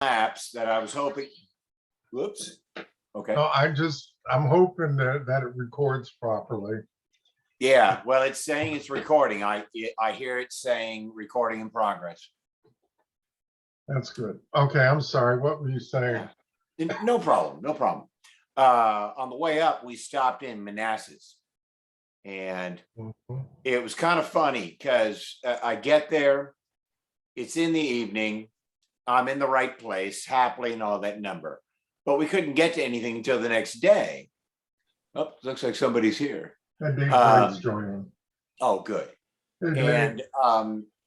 apps that I was hoping. Whoops. Okay. No, I'm hoping that it records properly. Yeah. Well, it's saying it's recording. I hear it saying recording in progress. That's good. Okay, I'm sorry. What were you saying? No problem. No problem. On the way up, we stopped in Manassas, and it was kind of funny because I get there, it's in the evening, I'm in the right place, happily, and all that number, but we couldn't get to anything until the next day. Oh, looks like somebody's here. And Dave Wright's joining. Oh, good. Hey, and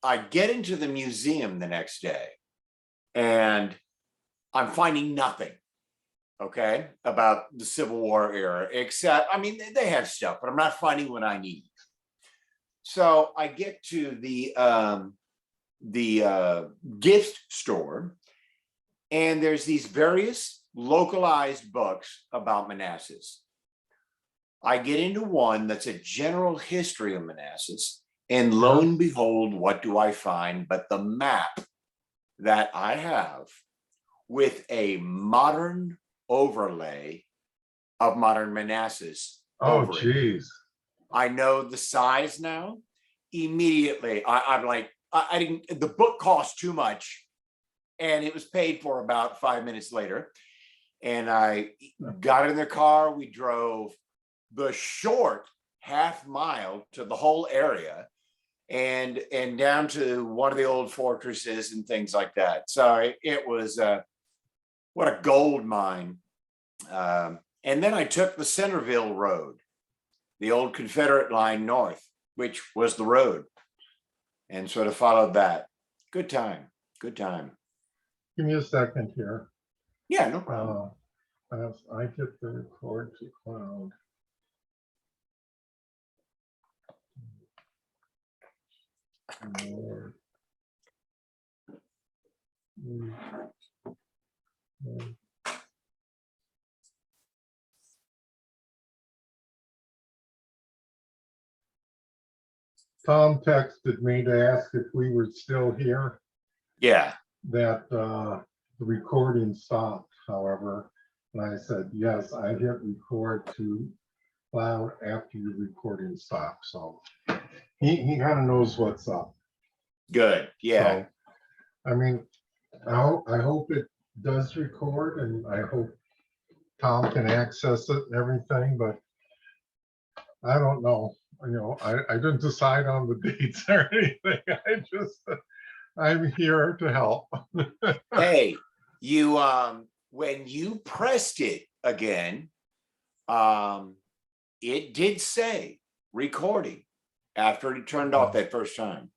I get into the museum the next day, and I'm finding nothing. Okay, about the Civil War era, except, I mean, they have stuff, but I'm not finding what I need. So I get to the gift store, and there's these various localized books about Manassas. I get into one that's a general history of Manassas, and lo and behold, what do I find but the map that I have with a modern overlay of modern Manassas. Oh, geez. I know the size now. Immediately, I'm like, I didn't, the book cost too much, and it was paid for about 5 minutes later. And I got in the car, we drove the short half-mile to the whole area, and down to one of the old fortresses and things like that. So it was what a gold mine. And then I took the Centerville Road, the old Confederate line north, which was the road, and sort of followed that. Good time. Good time. Give me a second here. Yeah, no problem. As I get the record to cloud. Lord. Tom texted me to ask if we were still here. Yeah. That the recording stopped, however, and I said, yes, I hit record to cloud after your recording stopped. So he kind of knows what's up. Good. Yeah. So, I mean, I hope it does record, and I hope Tom can access it and everything, but I don't know. You know, I didn't decide on the dates or anything. I'm here to help. Hey, you when you pressed it again, it did say recording after it turned off that first time.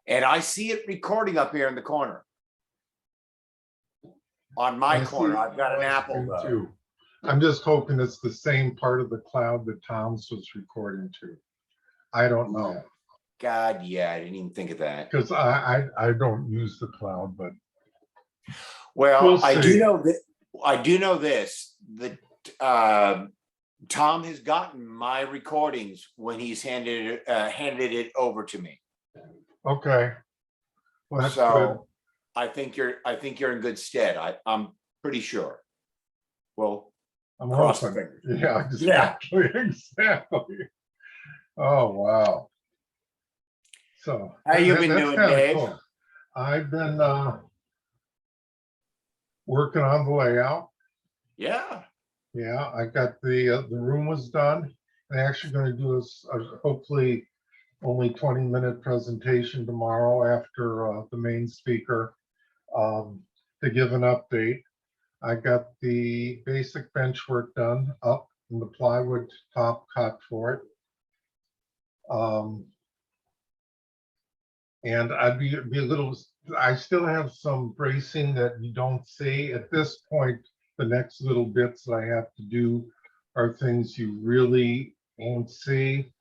And I see it recording up here in the corner. On my corner, I've got an Apple too. I'm just hoping it's the same part of the cloud that Tom's was recording to. I don't know. God, yeah, I didn't even think of that. Because I don't use the cloud, but well, we'll I do know that I do know this, that Tom has gotten my recordings when he's handed it over to me. Okay. Well, that's so good. I think you're in good stead. I'm pretty sure. Well, I'm hoping. Yeah, exactly. Yeah. Exactly. Oh wow. So how you been doing, Dave? Cool. I've been working on the layout. Yeah. Yeah, I got the room was done. I'm actually going to do a hopefully only 20-minute presentation tomorrow after the main speaker to give an update. I got the basic bench work done up in the plywood top cut for it. And I'd be a little, I still have some bracing that you don't see at this point. The next little bits that I have to do are things you really won't see.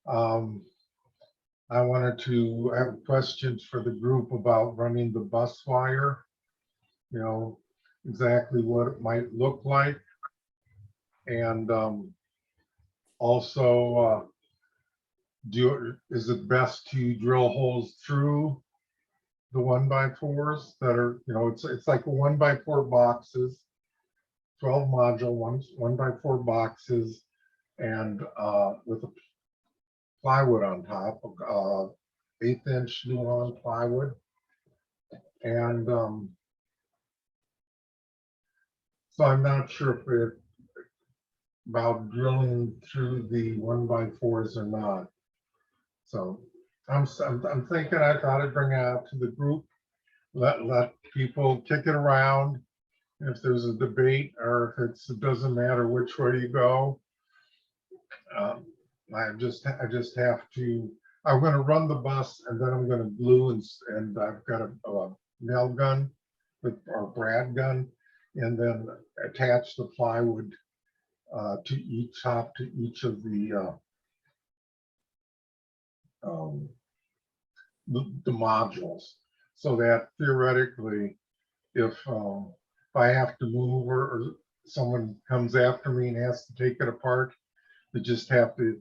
I wanted to have questions for the group about running the bus wire, you know, exactly what it might look like. And also, is it best to drill holes through the 1x4s that are, it's like a 1x4 boxes, 12 module ones, 1x4 boxes, and with a plywood on top of 1/8" Luan plywood. And so I'm not sure if it about drilling through the 1x4s or not. So I'm thinking I thought I'd bring it out to the group, let people kick it around. If there's a debate or if it doesn't matter which way you go, I just have to. I'm going to run the bus and then I'm going to glue and I've got a nail gun or brad gun, and then attach the plywood to each top to each of the modules, so that theoretically, if I have to move or someone comes after me and has to take it apart, they just have to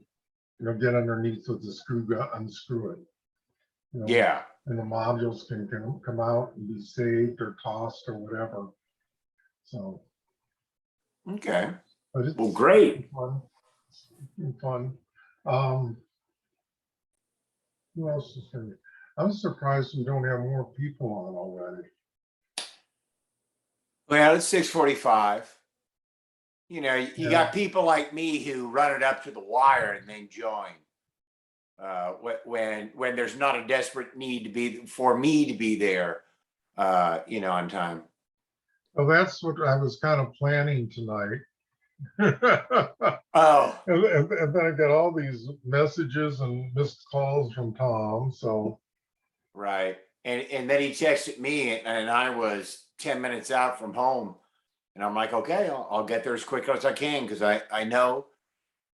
get underneath with the screw gun, unscrew it. Yeah. And the modules can come out and be saved or tossed or whatever. So. Okay. But it's well, great. Fun. It's fun. Who else is here? I'm surprised we don't have more people on already. Well, it's 6:45. You Yeah. got people like me who run it up to the wire and then join. When there's not a desperate need for me to be there, on time. Well, that's what I was kind of planning tonight. Oh, and then I got all these messages and missed calls from Tom. So right. And then he texted me, and I was 10 minutes out from home, and I'm like, okay, I'll get there as quick as I can, because I know,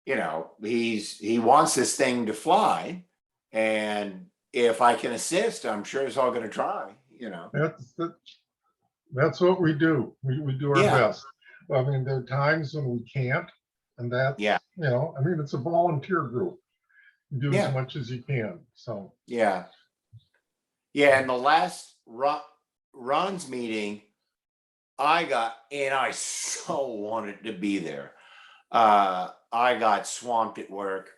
he wants this thing to fly, and if I can assist, I'm sure he's all going to try. That's what we do. We do our Yeah. best. I mean, there are times when we can't, and that's, yeah. It's a volunteer group. You do Yeah. as much as you can. So yeah. And the last Ron's meeting, I so wanted to be there. I got swamped at work,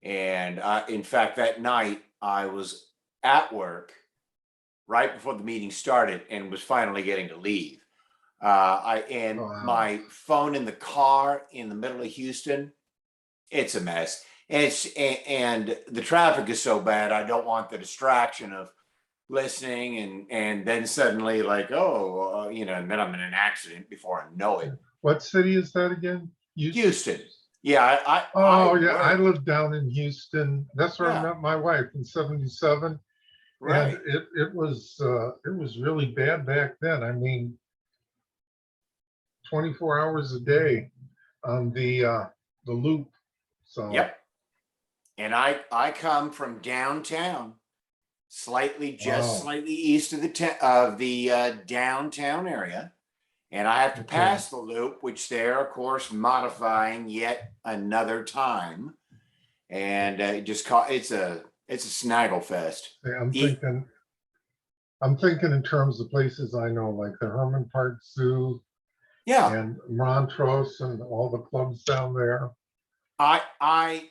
and in fact, that night I was at work right before the meeting started and was finally getting to leave. Wow. My phone in the car in the middle of Houston, it's a mess. And the traffic is so bad, I don't want the distraction of listening and then suddenly and then I'm in an accident before I know it. What city is that again? Houston. Yeah. I lived down in Houston. That's where I met my wife in '77. Right. And it was really bad back then. I mean, 24 hours a day on the loop. So yep. And I come from downtown, slightly east of the downtown area, and I have to pass the loop, which they're of course modifying yet another time, and it's a snaggle fest. I'm thinking in terms of places I know, like the Herman Park Zoo, and Montrose, and all the clubs down there. I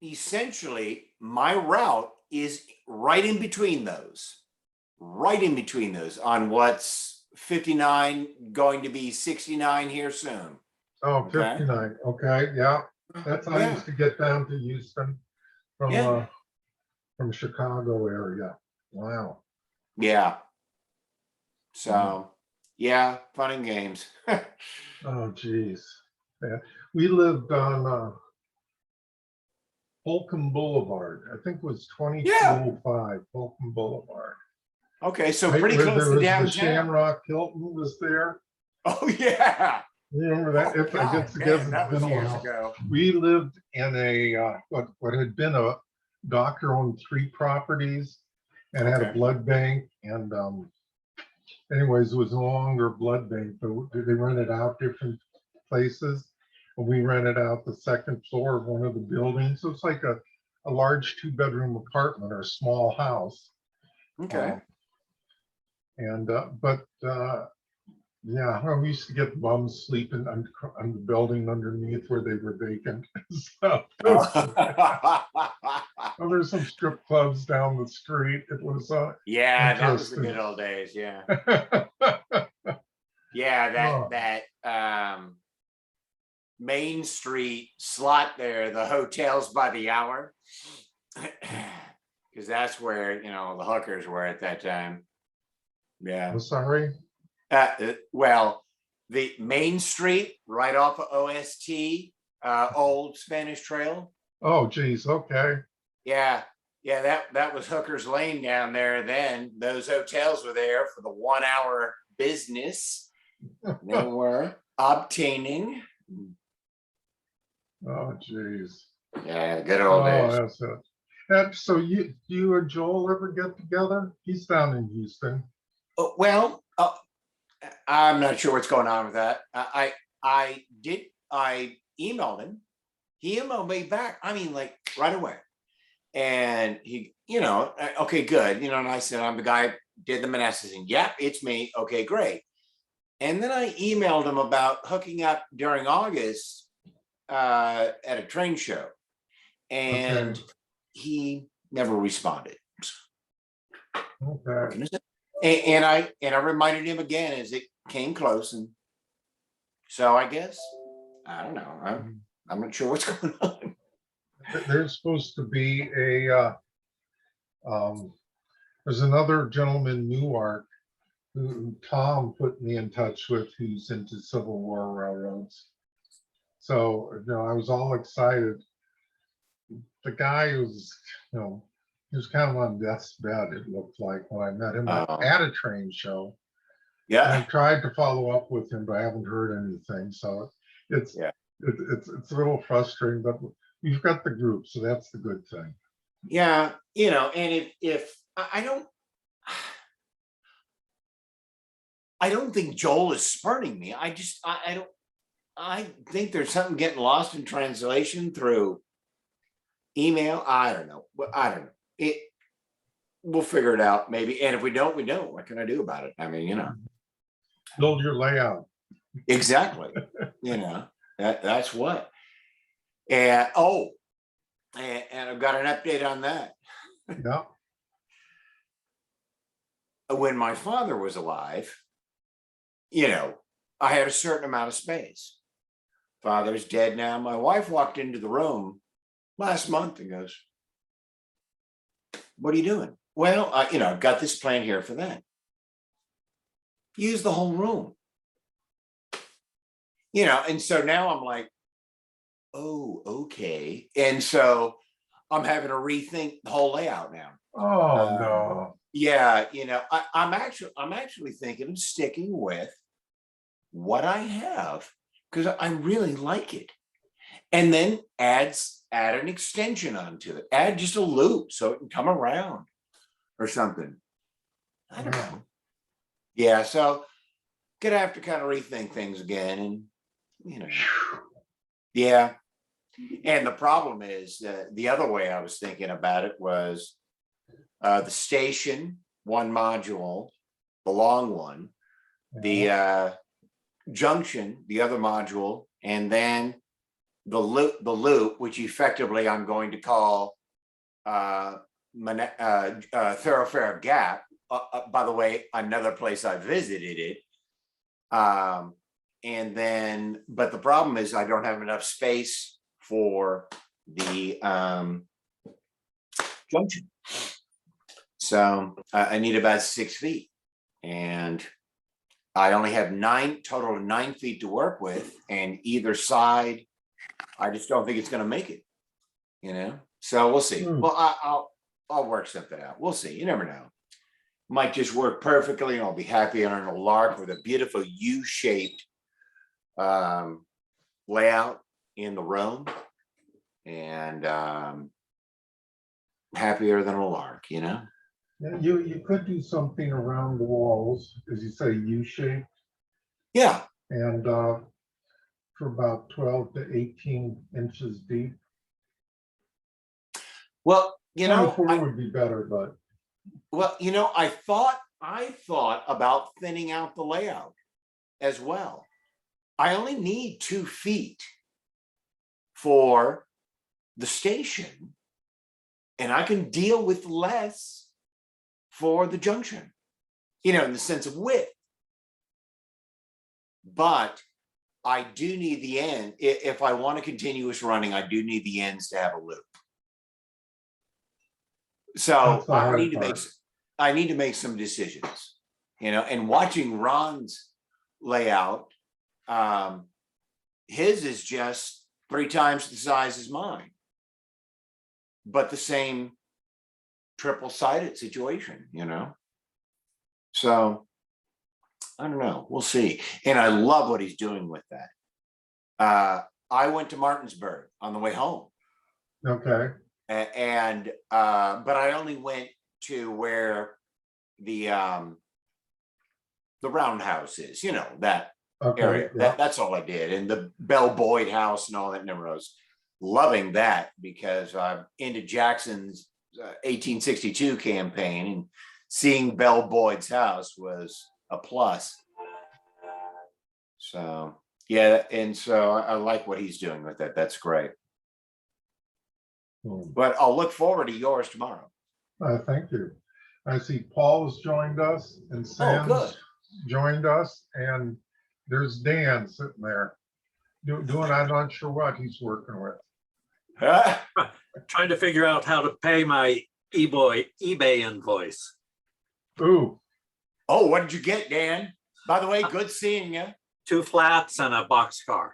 essentially, my route is right in between those on what's 59 going to be 69 here soon. Oh, 59. Okay. Yeah. That's how I used to get down to Houston from Chicago area. Wow. Yeah. So fun and games. Oh, geez. Yeah. We lived on Holcomb Boulevard. I think it was 2205 Holcomb Boulevard. Okay, so pretty close to downtown. The Shamrock Hilton was there. Oh yeah. You remember that? That was years ago. We lived in a what had been a doctor owned 3 properties and had a blood bank, and anyways, it was no longer a blood bank, but they rented out different places. And we rented out the 2nd floor of one of the buildings. So it's like a large 2-bedroom apartment or a small house. Okay. And, yeah, we used to get bums sleeping on the building underneath where they were vacant. So, well, there's some strip clubs down the street. It was Yeah, that was the interesting. good old days. Yeah. Yeah, Oh, that Main Street slot there, the hotels by the hour. Because that's where, the hookers were at that time. Yeah. I'm sorry. Well, the Main Street right off of OST, Old Spanish Trail. Oh, geez. Okay. Yeah. Yeah, that was Hooker's Lane down there then. Those hotels were there for the 1 hour business. They were obtaining. Oh, geez. Yeah, good old days. That's it. And so you and Joel ever get together? He's down in Houston. Well, I'm not sure what's going on with that. I emailed him. He emailed me back. I mean, like right away. And he, okay, good. And I said, I'm the guy who did the Manassas. And yep, it's me. Okay, great. And then I emailed him about hooking up during August at a train show. And Okay. he never responded. Okay. And I reminded him again as it came close. And so I guess, I don't know. I'm not sure what's going on. There's supposed to be there's another gentleman in Newark who Tom put me in touch with, who's into Civil War railroads. So, I was all excited. The guy was, he was kind of on death's bed, it looked like, when I met him at a train show. And I Yeah. tried to follow up with him, but I haven't heard anything. So it's a little frustrating, but we've got the group, so that's the good thing. Yeah. And if I don't think Joel is spurning me. I think there's something getting lost in translation through email. I don't know. We'll figure it out maybe. And if we don't, we don't. What can I do about it? I mean, Build your layout. exactly. That's what. And and I've got an update on that. Yeah. When my father was alive, I had a certain amount of space. Father's dead now. My wife walked into the room last month and goes, "What are you doing?" Well, I've got this plan here for that. Use the whole room. And so now I'm like, oh, okay. And so I'm having to rethink the whole layout now. Oh, no. Yeah, I'm actually thinking of sticking with what I have because I really like it. And then add an extension onto it. Add just a loop so it can come around or something. I don't know. Yeah, so gonna have to kind of rethink things again, and yeah. And the problem is the other way I was thinking about it was the station, one module, the long one, the junction, the other module, and then the loop, which effectively I'm going to call Thoroughfare Gap. By the way, another place I visited it. And then, but the problem is I don't have enough space for the junction. So I need about 6 feet, and I only have total of 9 feet to work with, and either side, I just don't think it's going to make it, so we'll see. Well, I'll work something out. We'll see. You never know. Might just work perfectly, and I'll be happy on a lark with a beautiful U-shaped layout in the room, and happier than a lark, Yeah, you could do something around the walls, as you say, U-shaped. Yeah. And for about 12 to 18 inches deep. Well, 24 would be better, but. Well, I thought I thought about thinning out the layout as well. I only need 2 feet for the station, and I can deal with less for the junction, you know, in the sense of width. But I do need the end. If I want a continuous running, I do need the ends to have a loop. So I need to make some decisions, you know, and watching Ron's layout, his is just 3 times the size as mine, but the same triple-sided situation, you know? So I don't know, we'll see. And I love what he's doing with that. I went to Martinsburg on the way home. Okay. And but I only went to where the roundhouse is, you know, that area. Yeah. That's all I did. And the Bell Boyd house and all that. Never was loving that because I'm into Jackson's 1862 campaign, and seeing Bell Boyd's house was a plus. So yeah, and so I like what he's doing with that. That's great. But I'll look forward to yours tomorrow. Thank you. I see Paul has joined us and Sam's joined us, and there's Dan sitting there doing, I'm not sure what he's working with. Trying to figure out how to pay my eBay invoice. Ooh. Oh, what did you get, Dan? By the way, good seeing you. 2 flats and a boxcar.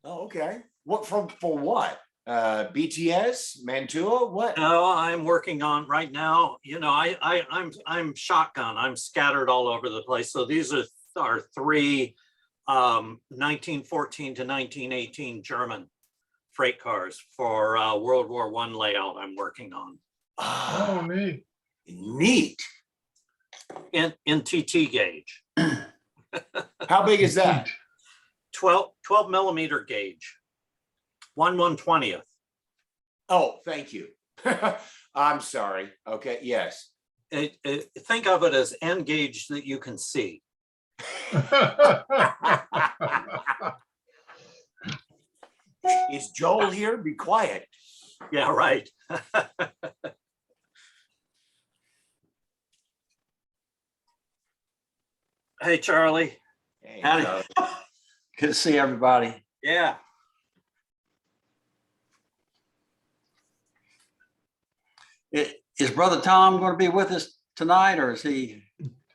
Oh, okay. What for what? BTS, Mantua, what? No, I'm working on right now. You know, I'm shotgun. I'm scattered all over the place. So these are 3 1914 to 1918 German freight cars for World War I layout I'm working on. Oh, neat. Neat. In TT gauge. How big is that? 12 millimeter gauge. 1/120th. Oh, thank you. I'm sorry. Okay, yes. Think of it as end gauge that you can see. Is Joel here? Be quiet. Yeah, right. Hey, Charlie. Hey, Howdy. Charlie. Good to see everybody. Yeah. Is Brother Tom going to be with us tonight, or is he?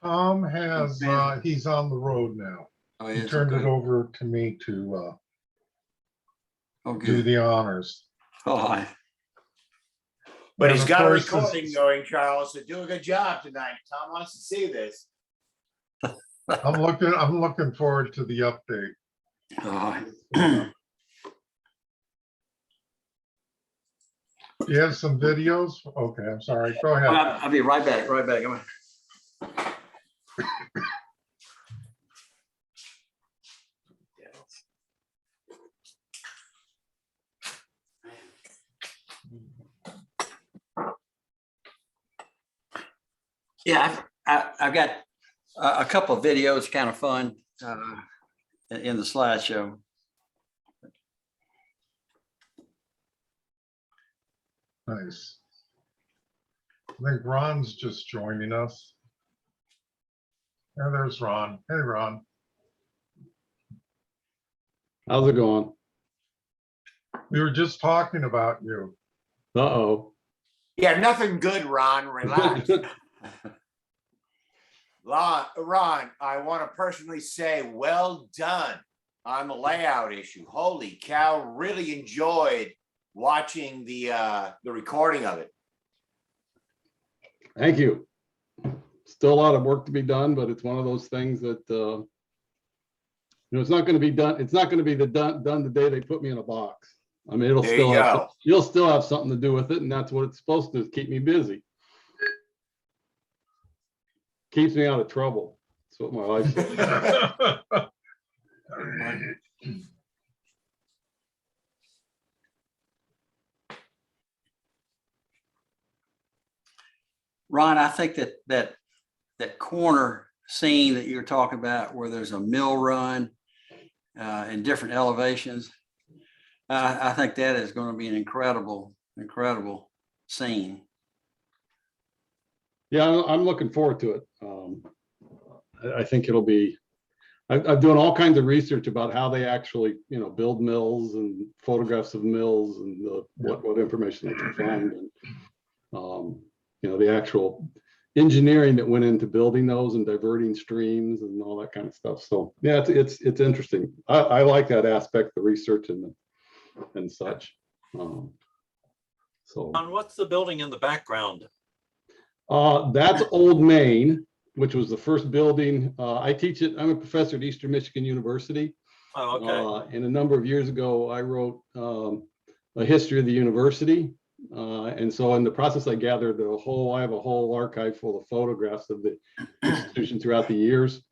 Tom has, he's on the road now. Oh, He turned it over to me to do the honors. Oh, But And he's of got a course, recording going, Charles, so do a good job tonight. Tom wants to see this. I'm looking forward to the update. oh. You have some videos? Okay, I'm sorry. Go ahead. I'll be right back. Right back. Come on. Yeah, I've got a couple of videos, kind of fun, in the slideshow. Nice. I think Ron's just joining us. And there's Ron. Hey, Ron. How's it going? We were just talking about you. Uh-oh. Yeah, nothing good, Ron. Relax. Ron, I want to personally say well done on the layout issue. Holy cow, really enjoyed watching the recording of it. Thank you. Still a lot of work to be done, but it's one of those things that you know, it's not going to be done. It's not going to be done the day they put me in a box. I mean, you'll still have something to do with it, and that's what it's supposed to do, is keep me busy. Keeps me out of trouble. That's what my wife says. Ron, I think that that corner scene that you're talking about where there's a mill run in different elevations. I think that is going to be an incredible scene. Yeah, I'm looking forward to it. I think it'll be, I'm doing all kinds of research about how they actually, build mills and photographs of mills and what information they can find. And, the actual engineering that went into building those and diverting streams and all that kind of stuff. So yeah, it's interesting. I like that aspect, the research and such. So John, what's the building in the background? that's Old Main, which was the first building. I teach it. I'm a professor at Eastern Michigan University. Oh, okay. And a number of years ago, I wrote a history of the university. And so in the process, I gathered I have a whole archive full of photographs of the institution throughout the years.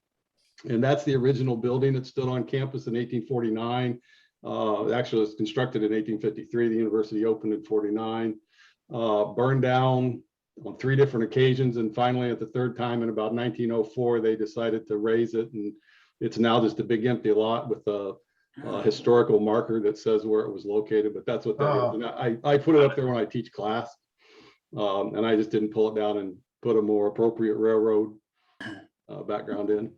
And that's the original building that stood on campus in 1849. Actually, it was constructed in 1853. The university opened in 49, burned down on 3 different occasions. And finally, at the 3rd time in about 1904, they decided to raise it. And it's now just a big empty lot with a historical marker that says where it was located, but that's what that is. And I put it up there when I teach class, and I just didn't pull it down and put a more appropriate railroad background in.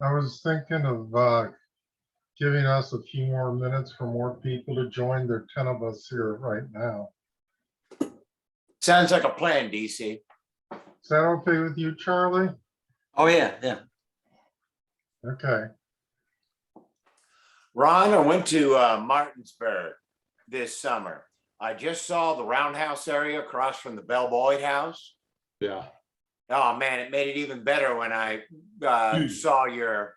I was thinking of giving us a few more minutes for more people to join. There are 10 of us here right now. Sounds like a plan, DC. Is that okay with you, Charlie? Oh, yeah. Okay. Ron, I went to Martinsburg this summer. I just saw the Roundhouse area across from the Bell Boyd House. Yeah. Oh man, it made it even better when I saw your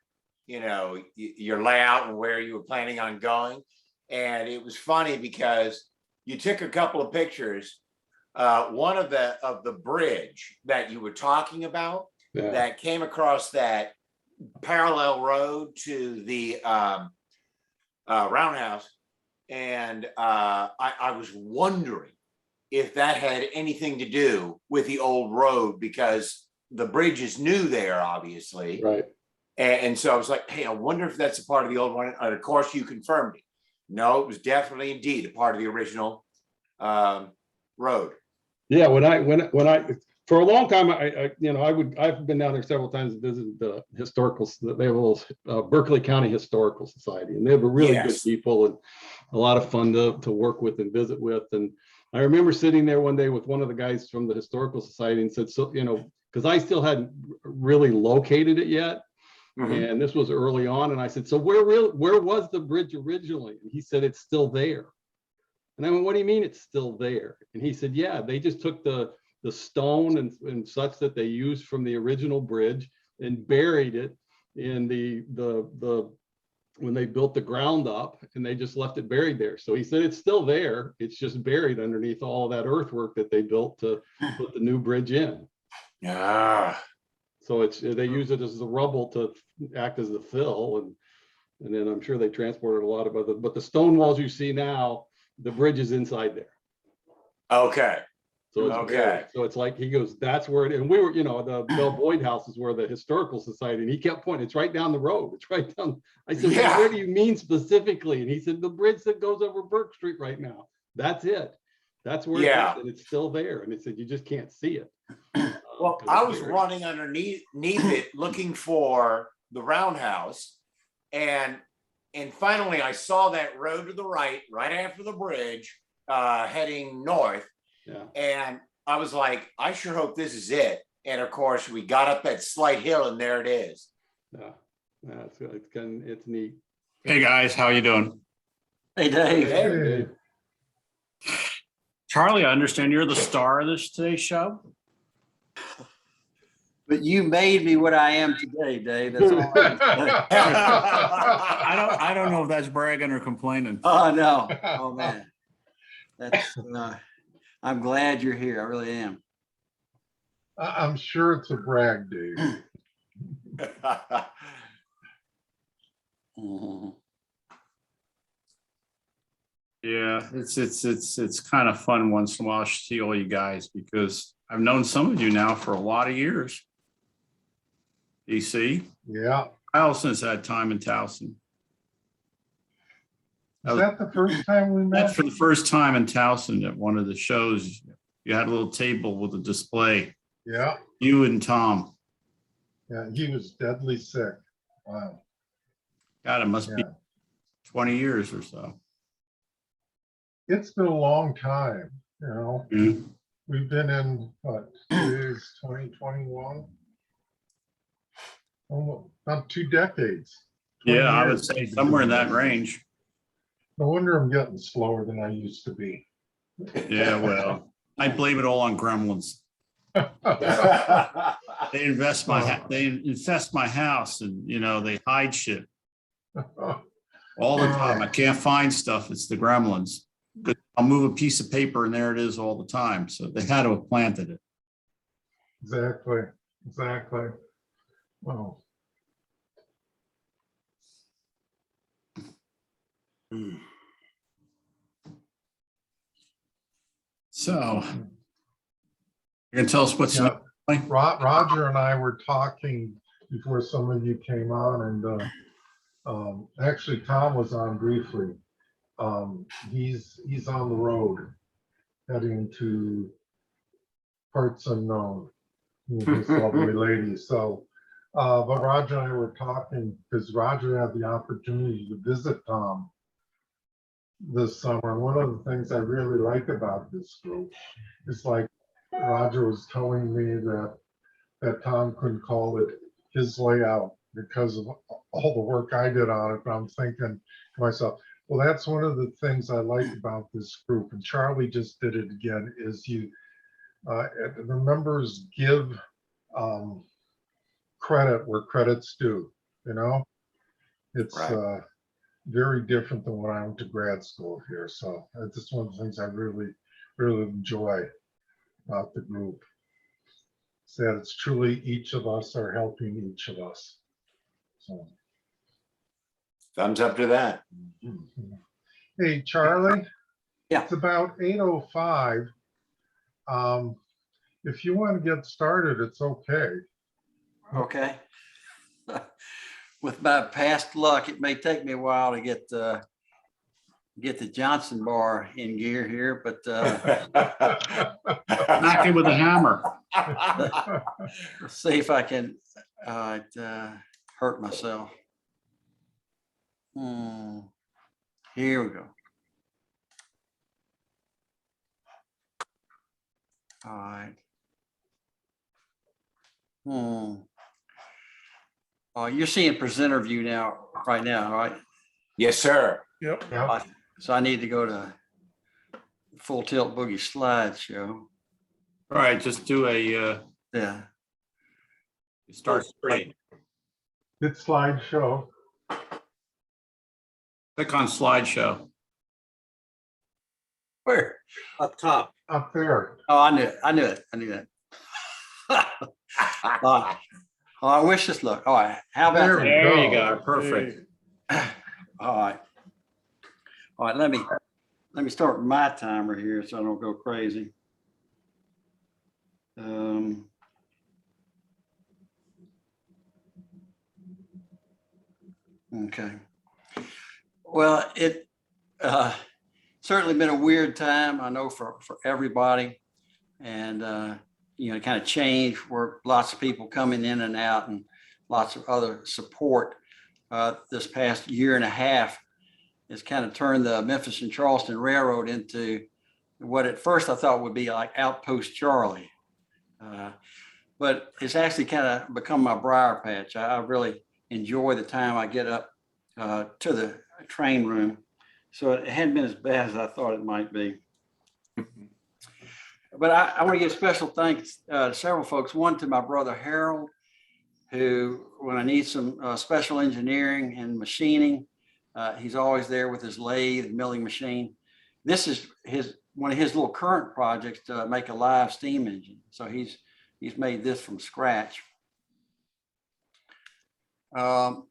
layout and where you were planning on going. And it was funny because you took a couple of pictures. One of the bridge that you were talking about that came across that parallel road to the Roundhouse. And I was wondering if that had anything to do with the old road, because the bridge is new there, obviously. Right. And so I was like, hey, I wonder if that's a part of the old one. And of course, you confirmed it. No, it was definitely indeed a part of the original road. Yeah, when I for a long time, I've been down there several times to visit the historical. They have a little Berkeley County Historical Society, and they have a really good people and a lot of fun to work with and visit with. And I remember sitting there one day with one of the guys from the Historical Society and said, so, because I still hadn't really located it yet. Mm-hmm. And this was early on. And I said, so where was the bridge originally? And he said, it's still there. And I went, what do you mean it's still there? And he said, yeah, they just took the stone and such that they used from the original bridge and buried it in the when they built the ground up, and they just left it buried there. So he said, it's still there. It's just buried underneath all that earthwork that they built to put the new bridge in. Yeah. So they use it as the rubble to act as the fill. And then I'm sure they transported a lot of other, but the stone walls you see now, the bridge is inside there. Okay. So it's buried. So it's like, he goes, that's where it, and we were, the Bell Boyd House is where the Historical Society, and he kept pointing, it's right down the road. It's right down. I said, well, where do you mean specifically? And he said, the bridge that goes over Burke Street right now. That's it. That's where it is, and it's still there. And he said, you just can't see it. Well, I was running underneath it looking for the Roundhouse, and finally I saw that road to the right after the bridge, heading north. Yeah. And I was like, I sure hope this is it. And of course, we got up that slight hill, and there it is. Yeah, it's neat. Hey guys, how you doing? Hey Dave. Hey, Dave. Charlie, I understand you're the star of today's show. But you made me what I am today, Dave. That's all I don't know if that's bragging or complaining. Oh no. Oh man. That's I'm glad you're here. I really am. I'm sure it's a brag, Dave. Mhm. Yeah, it's kind of fun once in a while to see all you guys because I've known some of you now for a lot of years. DC, Yeah. Charleston's had time in Towson. Is that the first time we That's met? for the first time in Towson at one of the shows. You had a little table with a display. Yeah. You and Tom. Yeah. He was deadly sick. Wow. God, it must be Yeah. 20 years or so. It's been a long time, you know. Mhm. We've been in, what, today's 2021? Almost, about 2 decades. 20 Yeah, I would years say we've been somewhere in doing that this. range. No wonder I'm getting slower than I used to be. Yeah, well, I blame it all on gremlins. They they infest my house and, you know, they hide shit all the time. I can't find stuff. It's the gremlins. 'Cause I'll move a piece of paper and there it is all the time. So they had to have planted it. Exactly, exactly. Well, So you're gonna tell us what's yeah, new? Roger and I were talking before some of you came on, and actually Tom was on briefly. He's on the road heading to parts unknown with this lovely lady. So, but Roger and I were talking because Roger had the opportunity to visit Tom this summer. And one of the things I really like about this group is, like Roger was telling me, that Tom couldn't call it his layout because of all the work I did on it. But I'm thinking to myself, well, that's one of the things I like about this group. And Charlie just did it again, is the members give credit where credit's due, you know? It's Right. very different than when I went to grad school here. So that's just one of the things I really, really enjoy about the group. Is that it's truly each of us are helping each of us. So, Thumbs up to that. hey, Charlie. Yeah. It's about 8:05. If you want to get started, it's okay. Okay. With my past luck, it may take me a while to get the Johnson bar in gear here, but Knock it with a hammer. let's see if I can hurt myself. Here we go. All right. You're seeing presenter view now, right now, right? Yes, sir. Yep. So I need to go to full tilt boogie slideshow. All right, just do a Yeah. start screen. Hit slideshow. Click on slideshow. Where? Up top. Up there. Oh, I knew it. I knew that. I wish this look. All right. How about There that? we There you go. go. Perfect. All right. All right. Let me start my timer here so I don't go crazy. Okay. Well, it certainly been a weird time, I know, for everybody, and kind of change, where lots of people coming in and out, and lots of other support. This past year and a half has kind of turned the Memphis and Charleston Railroad into what at first I thought would be like Outpost Charlie, but it's actually kind of become my briar patch. I really enjoy the time I get up to the train room. So it hadn't been as bad as I thought it might be. But I want to give special thanks to several folks. One, to my brother Harold, who, when I need some special engineering and machining, he's always there with his lathe and milling machine. This is one of his little current projects to make a live steam engine. So he's he's made this from scratch. And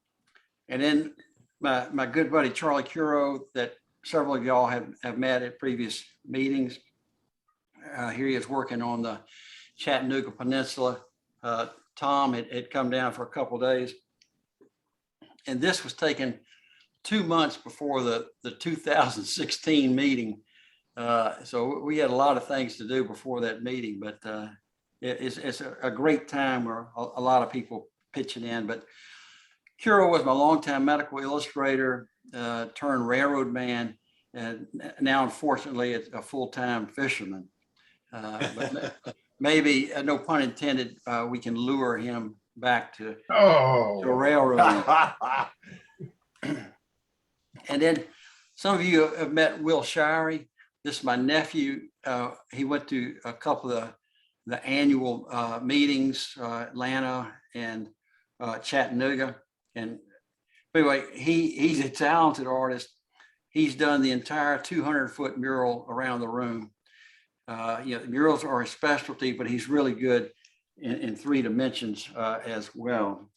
then my good buddy Charlie Curo, that several of y'all have met at previous meetings. Here he is working on the Chattanooga Peninsula. Tom had come down for a couple of days, and this was taken 2 months before the 2016 meeting. So we had a lot of things to do before that meeting, but it's a great time where a lot of people pitching in. But Curo was my longtime medical illustrator, turned railroad man, and now unfortunately it's a full-time fisherman. But maybe, no pun intended, we can lure him back to railroading. And then some of you have met Will Shirey. This is my nephew. He went to a couple of the annual meetings, Atlanta and Chattanooga. And anyway, he's a talented artist. He's done the entire 200-foot mural around the room. Murals are his specialty, but he's really good in 3 dimensions as well.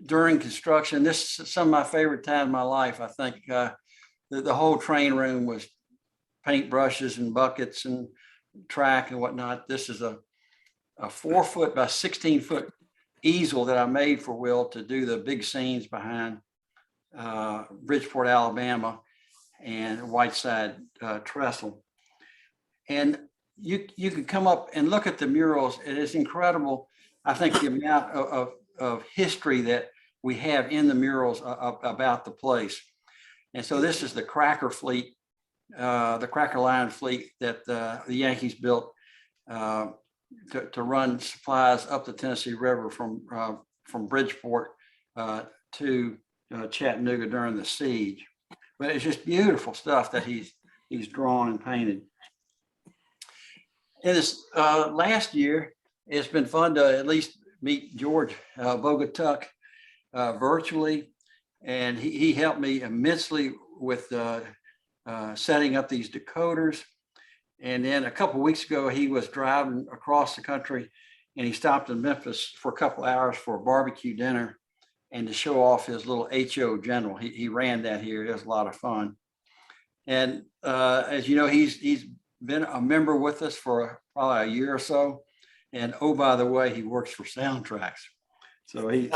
During construction, this is some of my favorite time in my life. I think the whole train room was paintbrushes and buckets and track and whatnot. This is a 4-foot by 16-foot easel that I made for Will to do the big scenes behind Bridgeport, Alabama, and Whiteside Trestle. And you can come up and look at the murals. It is incredible. I think the amount of history that we have in the murals about the place. And so this is the Cracker fleet, the Cracker Line fleet that the Yankees built to run supplies up the Tennessee River from Bridgeport to Chattanooga during the siege. But it's just beautiful stuff that he's drawn and painted. And this last year, it's been fun to at least meet George Bogatuk virtually, and he helped me immensely with setting up these decoders. And then a couple of weeks ago, he was driving across the country, and he stopped in Memphis for a couple hours for a barbecue dinner and to show off his little HO General. He ran that here. It was a lot of fun. And as you know, he's been a member with us for probably a year or so. And oh, by the way, he works for Soundtracks. So he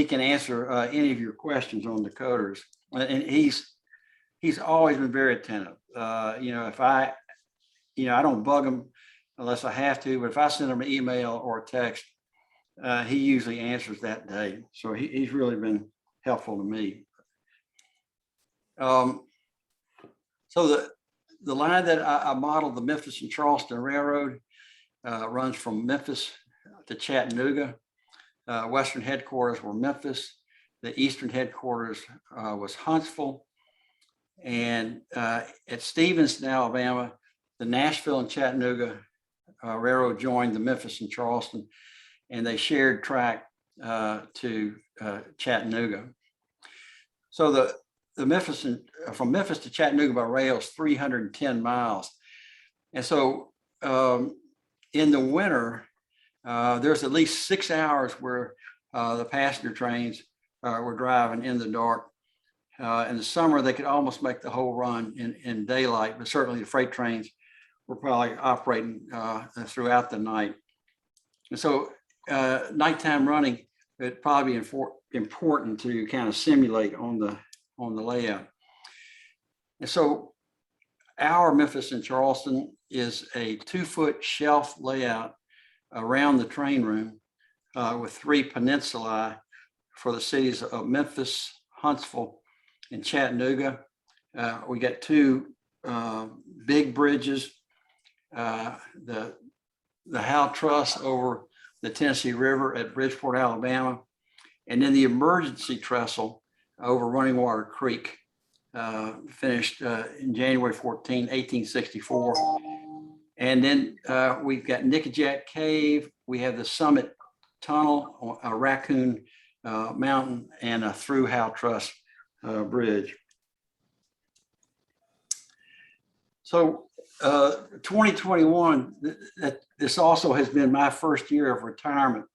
can answer any of your questions on decoders. And he's always been very attentive. If I don't bug him unless I have to, but if I send him an email or a text, he usually answers that day. So he's really been helpful to me. So the line that I modeled, the Memphis and Charleston Railroad, runs from Memphis to Chattanooga. Western headquarters were Memphis. The eastern headquarters was Huntsville. And at Stevenson, Alabama, the Nashville and Chattanooga Railroad joined the Memphis and Charleston, and they shared track to Chattanooga. So the Memphis from Memphis to Chattanooga by rail is 310 miles. And so in the winter, there's at least 6 hours where the passenger trains were driving in the dark. In the summer, they could almost make the whole run in daylight, but certainly the freight trains were probably operating throughout the night. And so nighttime running, it'd probably be important to kind of simulate on the layout. And so our Memphis and Charleston is a 2-foot shelf layout around the train room with 3 peninsulae for the cities of Memphis, Huntsville, and Chattanooga. We got 2 big bridges, the Howe Truss over the Tennessee River at Bridgeport, Alabama, and then the emergency trestle over Running Water Creek, finished in January 14, 1864. And then we've got Nickajack Cave. We have the Summit Tunnel, a Raccoon Mountain, and a through Howe Truss bridge. So 2021, this also has been my first year of retirement.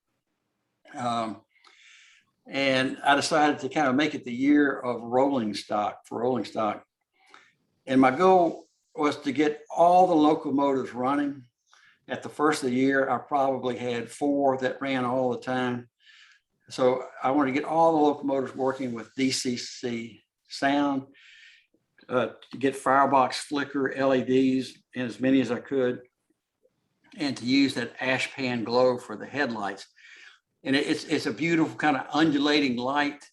And I decided to kind of make it the year of rolling stock. And my goal was to get all the locomotives running. At the first of the year, I probably had 4 that ran all the time. So I wanted to get all the locomotives working with DCC sound, to get firebox flicker LEDs and as many as I could, and to use that ash pan glow for the headlights. And it's a beautiful kind of undulating light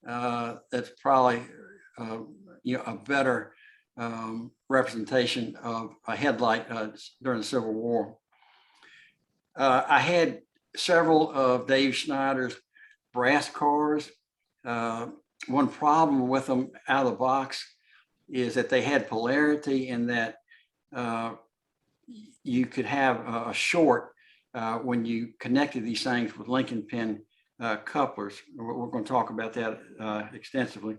that's probably a better representation of a headlight during the Civil War. I had several of Dave Schneider's brass cars. One problem with them out of the box is that they had polarity in that you could have a short when you connected these things with Lincoln pin couplers. We're going to talk about that extensively.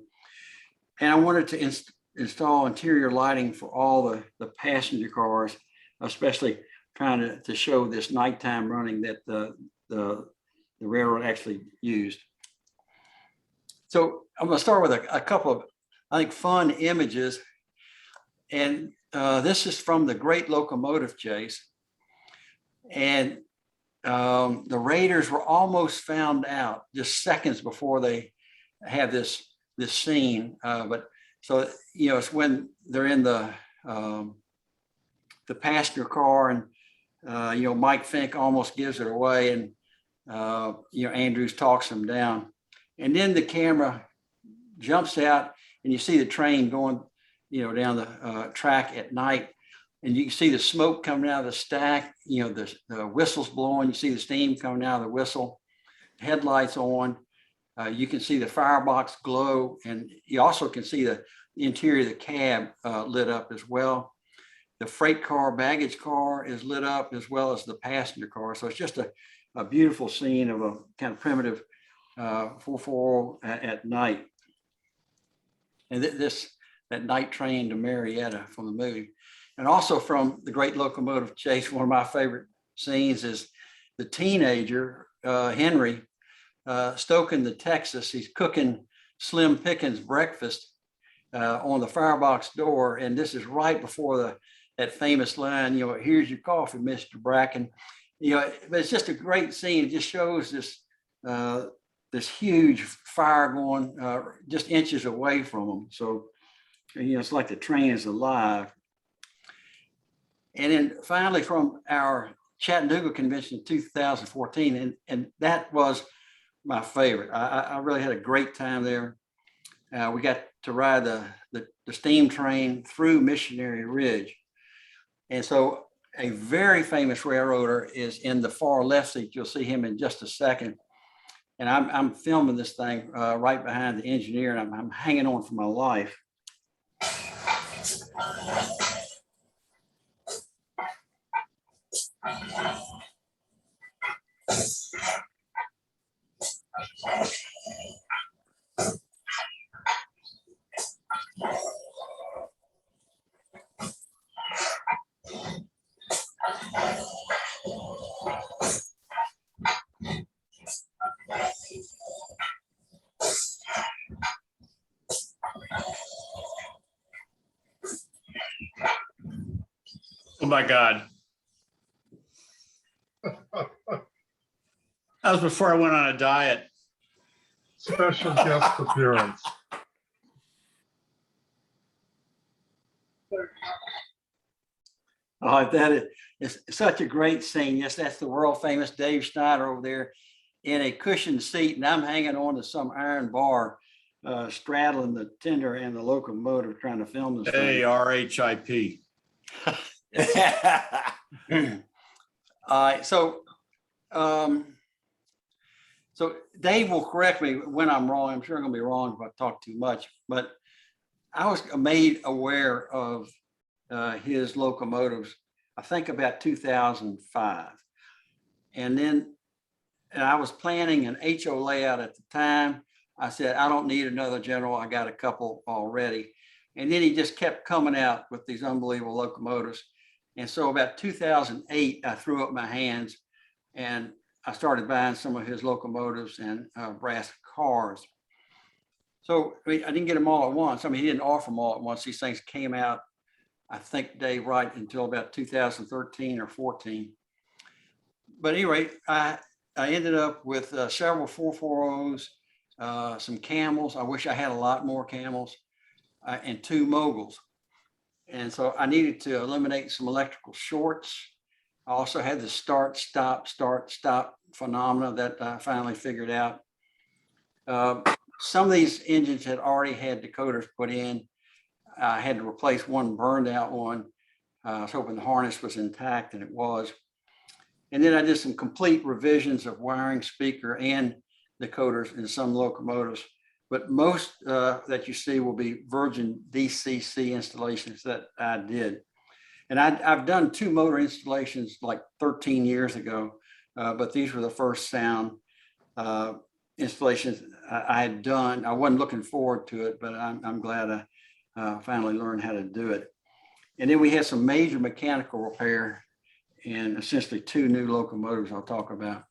And I wanted to install interior lighting for all the passenger cars, especially trying to show this nighttime running that the railroad actually used. So I'm going to start with a couple of, I think, fun images. And this is from the Great Locomotive Chase. And the raiders were almost found out just seconds before they have this scene. But so, it's when they're in the passenger car, and Mike Fink almost gives it away, and Andrews talks him down, and then the camera jumps out, and you see the train going, down the track at night, and you can see the smoke coming out of the stack. The whistle's blowing. You see the steam coming out of the whistle. Headlights on. You can see the firebox glow, and you also can see the interior of the cab lit up as well. The freight car, baggage car is lit up, as well as the passenger car. So it's just a beautiful scene of a kind of primitive 440 at night. And that night train to Marietta from the movie. And also from the Great Locomotive Chase, one of my favorite scenes is the teenager, Henry, stoking the Texas. He's cooking Slim Pickens breakfast on the firebox door. And this is right before that famous line, "Here's your coffee, Mr. Bracken." But it's just a great scene. It just shows this huge fire going just inches away from them. So, it's like the train is alive. And then finally, from our Chattanooga convention in 2014, and that was my favorite. I really had a great time there. We got to ride the steam train through Missionary Ridge. And so a very famous railroader is in the far left seat. You'll see him in just a second. And I'm filming this thing right behind the engineer, and I'm hanging on for my life. Oh my God. That was before I went on a diet. Special guest appearance. Oh, that is such a great scene. Yes, that's the world famous Dave Schneider over there in a cushioned seat, and I'm hanging on to some iron bar, straddling the tender and the locomotive, trying to film this. ARHIP. All right, so Dave will correct me when I'm wrong. I'm sure I'm gonna be wrong if I talk too much, but I was made aware of his locomotives, I think about 2005. And I was planning an HO layout at the time. I said, I don't need another general. I got a couple already. And then he just kept coming out with these unbelievable locomotives. And so about 2008, I threw up my hands and I started buying some of his locomotives and brass cars. So I didn't get them all at once. I mean, he didn't offer them all at once. These things came out, I think, Dave, right until about 2013 or 14. But anyway, I ended up with several 440s, some Camels. I wish I had a lot more Camels, and 2 Moguls. And so I needed to eliminate some electrical shorts. I also had the start, stop phenomena that I finally figured out. Some of these engines had already had decoders put in. I had to replace one burned out one. I was hoping the harness was intact, and it was. And then I did some complete revisions of wiring, speaker, and decoders in some locomotives. But most that you see will be virgin DCC installations that I did. And I've done 2 motor installations like 13 years ago, but these were the first sound installations I had done. I wasn't looking forward to it, but I'm glad I finally learned how to do it. And then we had some major mechanical repair and essentially 2 new locomotives I'll talk about.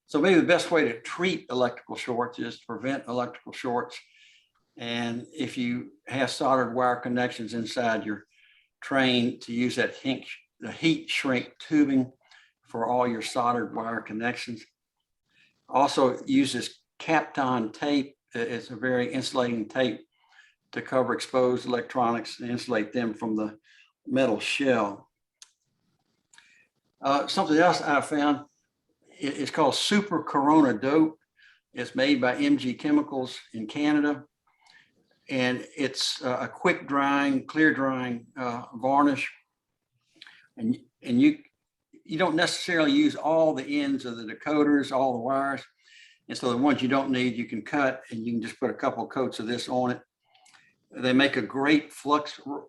So maybe the best way to treat electrical shorts is to prevent electrical shorts. And if you have soldered wire connections inside your train, to use that heat shrink tubing for all your soldered wire connections. Also use this Kapton tape. It's a very insulating tape to cover exposed electronics and insulate them from the metal shell. Something else I found, it's called Super Corona Dope. It's made by MG Chemicals in Canada. And it's a quick drying, clear drying varnish. And you don't necessarily use all the ends of the decoders, all the wires. And so the ones you don't need, you can cut, and you can just put a couple of coats of this on it. They make a great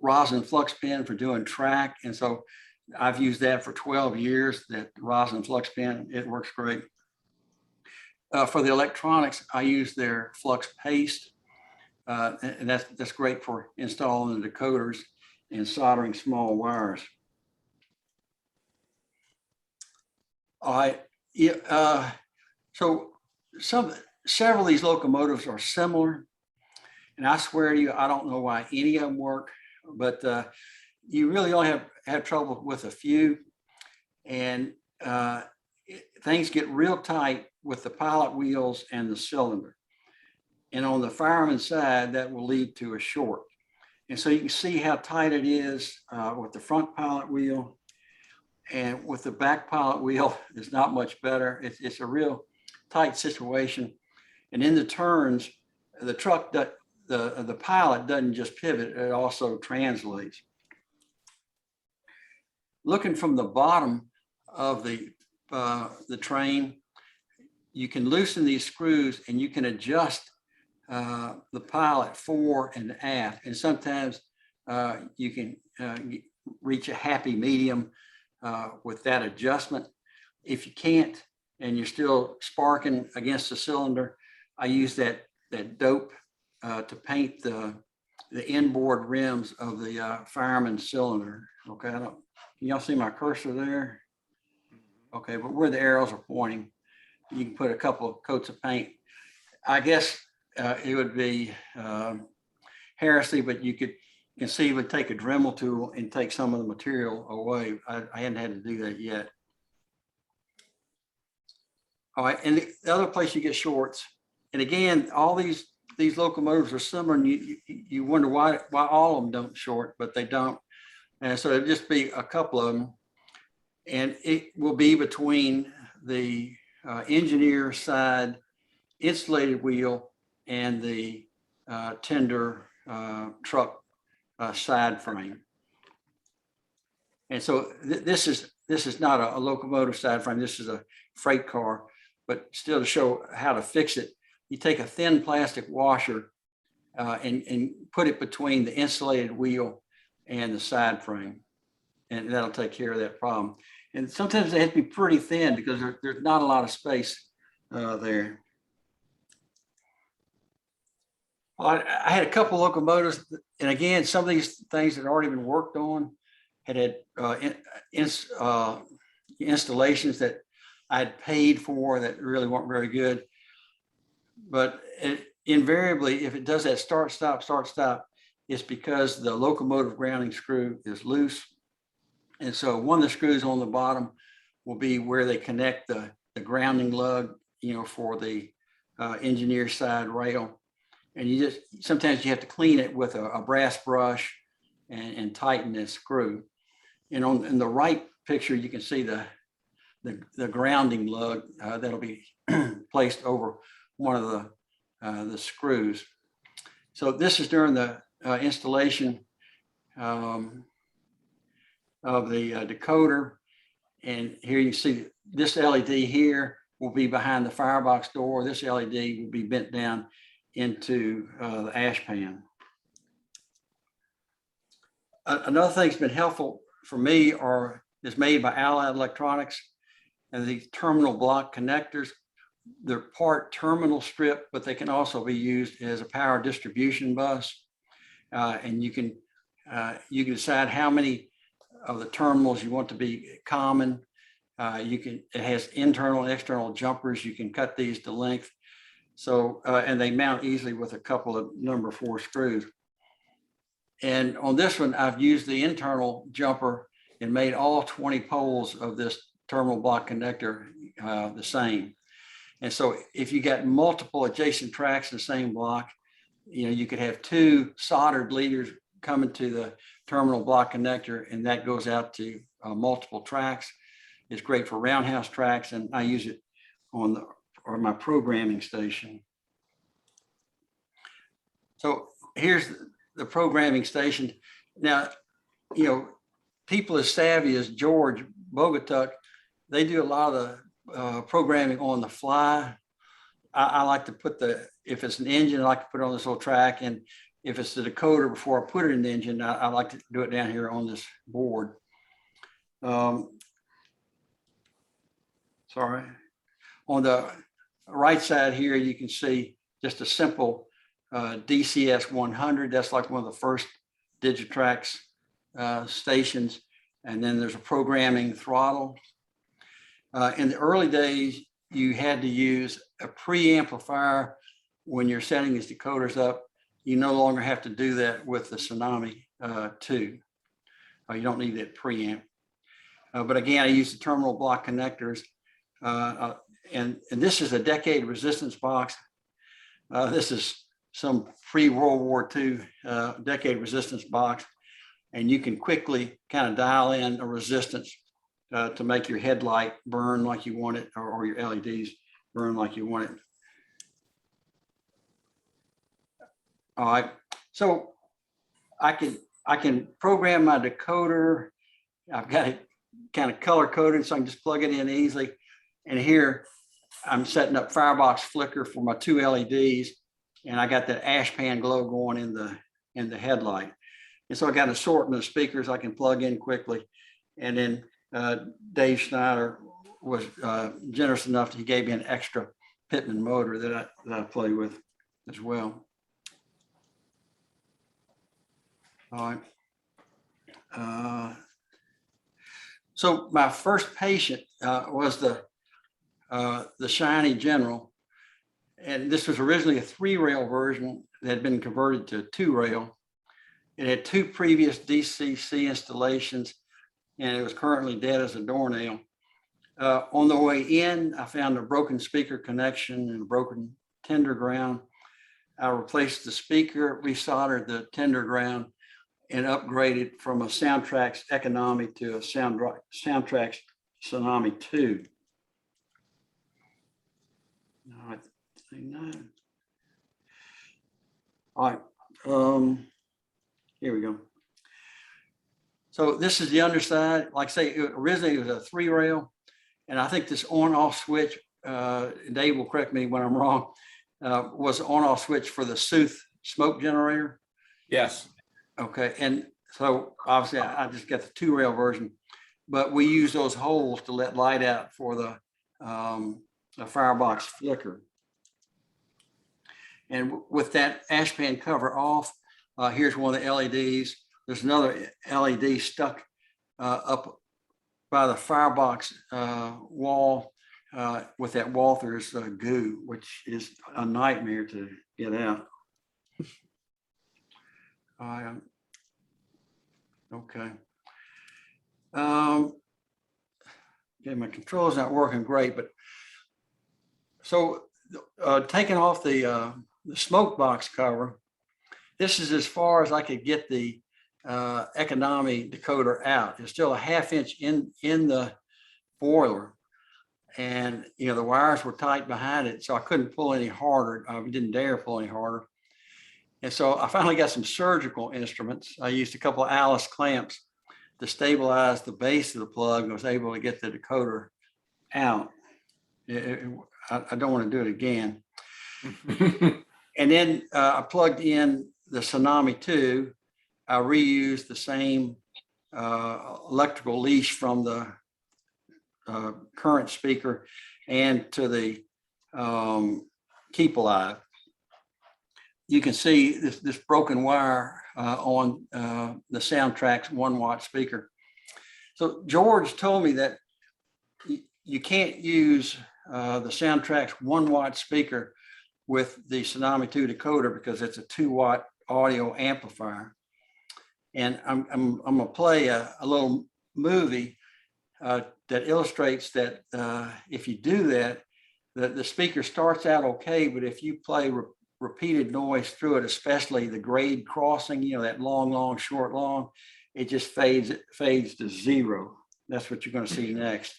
rosin flux pen for doing track. And so I've used that for 12 years, that rosin flux pen. It works great. For the electronics, I use their flux paste. And that's great for installing the decoders and soldering small wires. All right. Yeah, so several of these locomotives are similar. And I swear to you, I don't know why any of them work, but you really only have trouble with a few. And things get real tight with the pilot wheels and the cylinder. And on the fireman's side, that will lead to a short. And so you can see how tight it is with the front pilot wheel. And with the back pilot wheel, it's not much better. It's a real tight situation. And in the turns, the truck, the pilot doesn't just pivot, it also translates. Looking from the bottom of the train, you can loosen these screws and you can adjust the pilot fore and aft. And sometimes you can reach a happy medium with that adjustment. If you can't, and you're still sparking against the cylinder, I use that dope to paint the inboard rims of the fireman's cylinder. Okay, can y'all see my cursor there? Okay, but where the arrows are pointing, you can put a couple of coats of paint. I guess it would be heresy, but you could conceivably take a Dremel tool and take some of the material away. I hadn't had to do that yet. All right, and the other place you get shorts, and again, all these locomotives are similar, and you wonder why all of them don't short, but they don't. And so it'll just be a couple of them, and it will be between the engineer side insulated wheel and the tender truck side frame. And so this is not a locomotive side frame. This is a freight car, but still to show how to fix it, you take a thin plastic washer and put it between the insulated wheel and the side frame, and that'll take care of that problem. And sometimes they have to be pretty thin because there's not a lot of space there. I had a couple locomotives, and again, some of these things had already been worked on. had installations that I'd paid for that really weren't very good. But invariably, if it does that start, stop, it's because the locomotive grounding screw is loose. And so one of the screws on the bottom will be where they connect the grounding lug, for the engineer side rail. And sometimes you have to clean it with a brass brush and tighten this screw. And in the right picture, you can see the grounding lug that'll be placed over one of the screws. So this is during the installation of the decoder. And here you see this LED here will be behind the firebox door. This LED will be bent down into the ash pan. Another thing that's been helpful for me is made by Allied Electronics, and these terminal block connectors. They're part terminal strip, but they can also be used as a power distribution bus. And you can decide how many of the terminals you want to be common. It has internal and external jumpers. You can cut these to length. So, and they mount easily with a couple of number 4 screws. And on this one, I've used the internal jumper and made all 20 poles of this terminal block connector the same. And so if you got multiple adjacent tracks in the same block, you could have 2 soldered leaders coming to the terminal block connector, and that goes out to multiple tracks. It's great for roundhouse tracks, and I use it on my programming station. So here's the programming station. Now, people as savvy as George Bogatuk, they do a lot of the programming on the fly. I like to put if it's an engine, I like to put it on this little track. And if it's the decoder, before I put it in the engine, I like to do it down here on this board. Sorry. On the right side here, you can see just a simple DCS 100. That's like one of the first Digitrax stations. And then there's a programming throttle. In the early days, you had to use a preamplifier when you're setting these decoders up. You no longer have to do that with the Tsunami 2. You don't need that preamp. But again, I use the terminal block connectors. And this is a decade resistance box. This is some pre-World War II decade resistance box. And you can quickly kind of dial in a resistance to make your headlight burn like you want it, or your LEDs burn like you want it. All right, so I can program my decoder. I've got it kind of color coded, so I can just plug it in easily. And here I'm setting up firebox flicker for my 2 LEDs, and I got that ash pan glow going in the headlight. And so I got an assortment of speakers I can plug in quickly. And then Dave Schneider was generous enough that he gave me an extra Pitman motor that I play with as well. All right. So my first patient was the Shiny General, and this was originally a 3-rail version that had been converted to 2-rail. It had 2 previous DCC installations, and it was currently dead as a doornail. On the way in, I found a broken speaker connection and a broken tender ground. I replaced the speaker, resoldered the tender ground, and upgraded from a Soundtrax Economy to a Soundtrax Tsunami 2. All right, here we go. So this is the underside. Like I say, originally it was a 3-rail, and I think this on-off switch, Dave will correct me when I'm wrong, was on-off switch for the Sooth smoke generator. Yes. Okay, and so obviously I just got the 2-rail version, but we use those holes to let light out for the firebox flicker. And with that ash pan cover off, here's one of the LEDs. There's another LED stuck up by the firebox wall with that Walther's goo, which is a nightmare to get out. Okay. Yeah, my control's not working great, but so taking off the smoke box cover, this is as far as I could get the economy decoder out. There's still a 1/2 inch in the boiler, and the wires were tight behind it, so I couldn't pull any harder. I didn't dare pull any harder. And so I finally got some surgical instruments. I used a couple of Alice clamps to stabilize the base of the plug and was able to get the decoder out. I don't want to do it again. And then I plugged in the Tsunami 2. I reused the same electrical leash from the current speaker and to the Keep Alive. You can see this broken wire on the Soundtrack's 1-watt speaker. So George told me that you can't use the Soundtrack's 1-watt speaker with the Tsunami 2 decoder because it's a 2-watt audio amplifier. And I'm gonna play a little movie that illustrates that if you do that, the speaker starts out okay, but if you play repeated noise through it, especially the grade crossing, that long, short, long, it just fades to 0. That's what you're going to see next.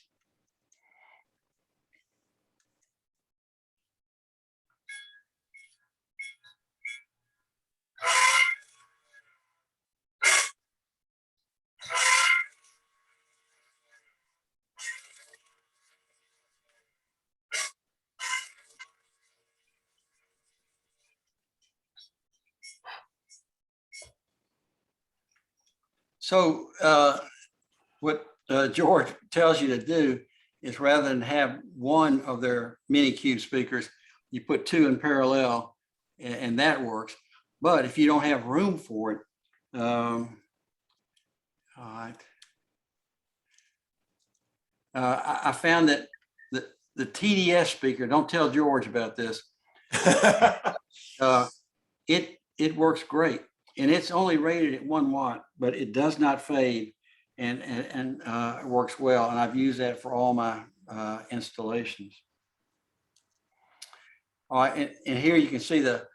So what George tells you to do is, rather than have one of their mini cube speakers, you put 2 in parallel, and that works. But if you don't have room for it, all right. I found that the TDS speaker, don't tell George about this, it works great. And it's only rated at 1 watt, but it does not fade, and it works well. And I've used that for all my installations. All right, and here you can see the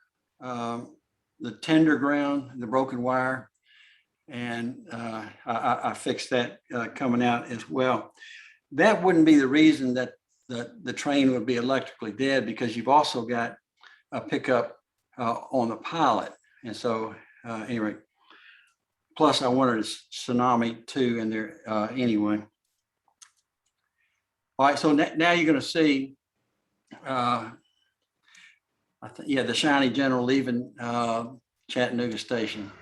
tender ground, the broken wire, and I fixed that coming out as well. That wouldn't be the reason that the train would be electrically dead, because you've also got a pickup on the pilot, and so. Anyway, plus I wanted a Tsunami 2 in there anyway. All right, so now you're going to see, the Shiny General leaving Chattanooga Station.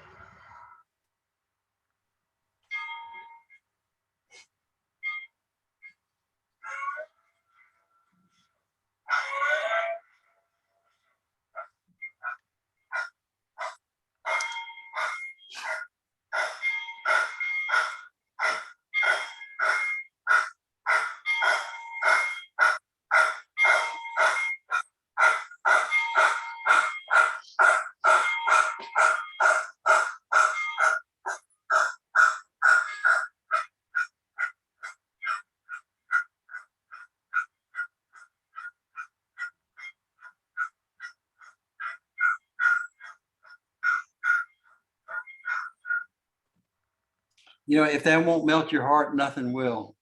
If that won't melt your heart, nothing will.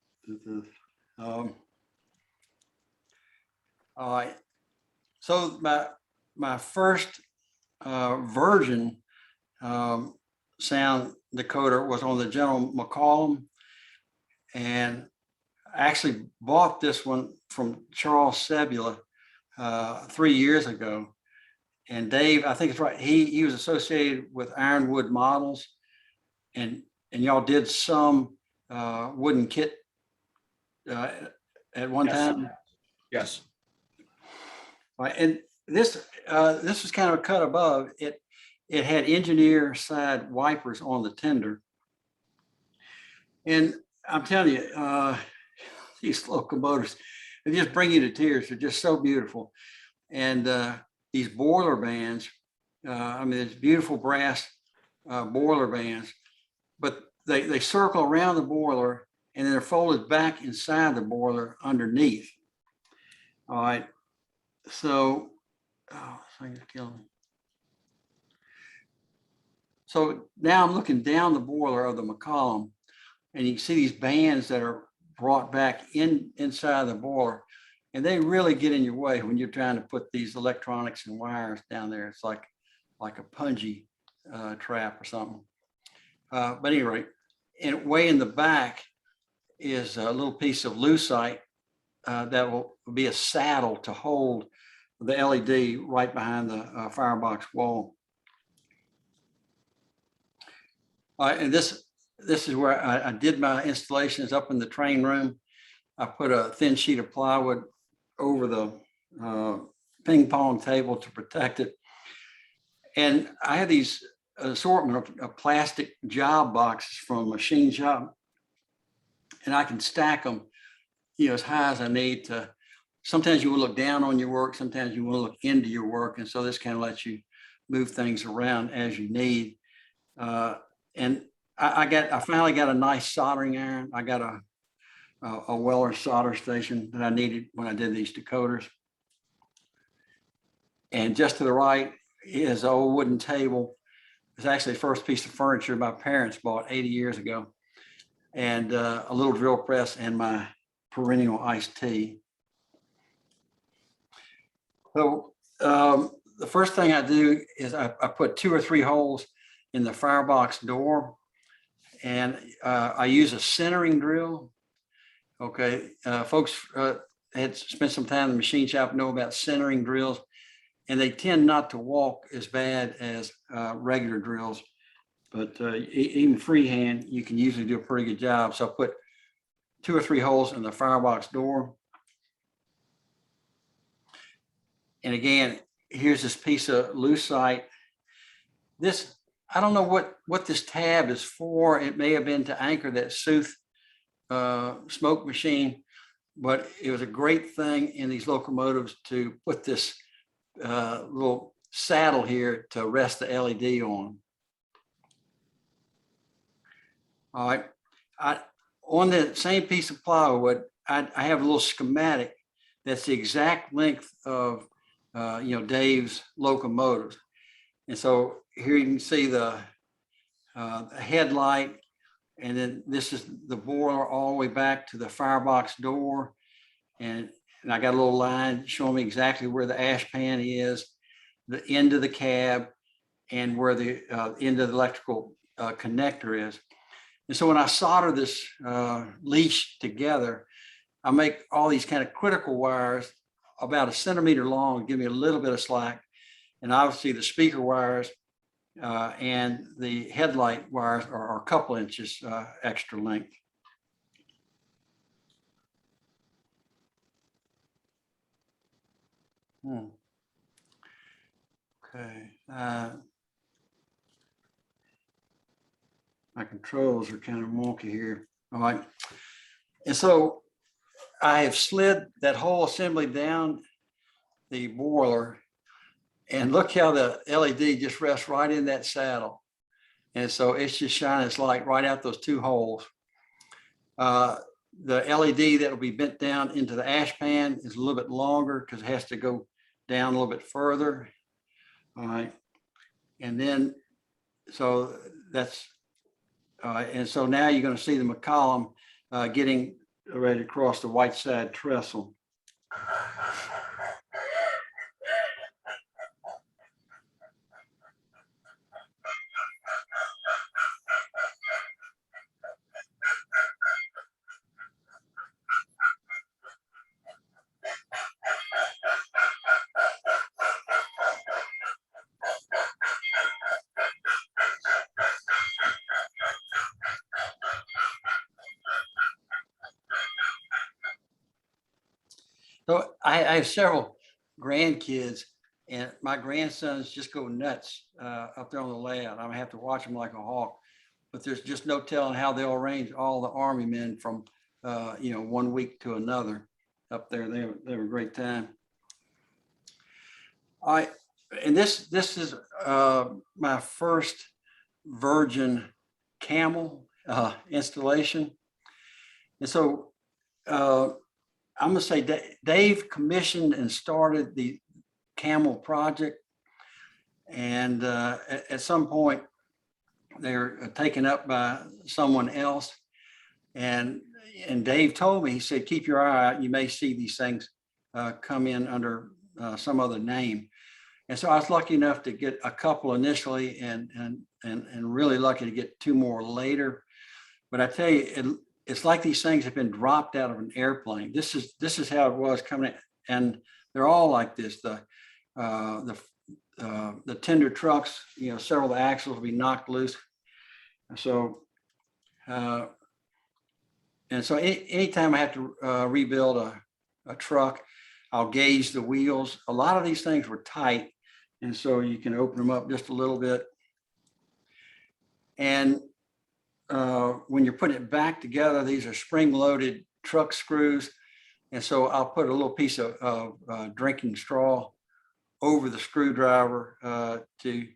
All right. So my first version sound decoder was on the General McCollum, and I actually bought this one from Charles Sebula 3 years ago. And Dave, I think it's right, he was associated with Ironwood Models, and y'all did some wooden kit at one time. Yes. Right, and this was kind of a cut above. It had engineer side wipers on the tender, And I'm telling you, these locomotives, they just bring you to tears. They're just so beautiful. And these boiler bands, I mean, it's beautiful brass boiler bands, but they circle around the boiler and then they're folded back inside the boiler underneath. All right. So, oh, thing's killing me. So now I'm looking down the boiler of the McCollum, and you can see these bands that are brought back inside the boiler, and they really get in your way when you're trying to put these electronics and wires down there. It's like a punji trap or something. But anyway, and way in the back is a little piece of lucite that will be a saddle to hold the LED right behind the firebox wall. And this is where I did my installations up in the train room. I put a thin sheet of plywood over the ping pong table to protect it. And I had these assortment of plastic job boxes from a machine shop, and I can stack them, you know, as high as I need to. Sometimes you will look down on your work, sometimes you will look into your work, and so this kind of lets you move things around as you need. And I finally got a nice soldering iron. I got a Weller solder station that I needed when I did these decoders. And just to the right is an old wooden table. It's actually the first piece of furniture my parents bought 80 years ago. And a little drill press and my perennial iced tea. So the first thing I do is I put 2 or 3 holes in the firebox door, and I use a centering drill. Okay, folks had spent some time in the machine shop, know about centering drills, and they tend not to walk as bad as regular drills, but even freehand, you can usually do a pretty good job. So I put 2 or 3 holes in the firebox door. And again, here's this piece of lucite. This, I don't know what this tab is for. It may have been to anchor that Sooth smoke machine, but it was a great thing in these locomotives to put this little saddle here to rest the LED on. All right, on the same piece of plywood, I have a little schematic that's the exact length of Dave's locomotives. And so here you can see the headlight, and then this is the boiler all the way back to the firebox door. And I got a little line showing me exactly where the ash pan is, the end of the cab, and where the end of the electrical connector is. And so when I solder this leash together, I make all these kind of critical wires about 1 centimeter long, give me a little bit of slack. And obviously the speaker wires and the headlight wires are a couple inches extra length. Okay. My controls are kind of wonky here. All right. And so I have slid that whole assembly down the boiler, and look how the LED just rests right in that saddle. And so it's just shining its light right out those 2 holes. The LED that will be bent down into the ash pan is a little bit longer because it has to go down a little bit further. All right. And then, so that's, and so now you're going to see the McCollum getting ready to cross the white side trestle. So I have several grandkids, and my grandsons just go nuts up there on the layout. I have to watch them like a hawk. but there's just no telling how they'll arrange all the Army men from, 1 week to another up there. They have a great time. And this is my first virgin camel installation. And so I'm gonna say Dave commissioned and started the camel project. And at some point they're taken up by someone else. And Dave told me, he said, keep your eye out. You may see these things come in under some other name. And so I was lucky enough to get a couple initially and really lucky to get 2 more later. But I tell you, it's like these things have been dropped out of an airplane. This is how it was coming in. And they're all like this. The tender trucks, several of the axles will be knocked loose. So, anytime I have to rebuild a truck, I'll gauge the wheels. A lot of these things were tight, and so you can open them up just a little bit. And when you're putting it back together, these are spring-loaded truck screws. And so I'll put a little piece of drinking straw over the screwdriver to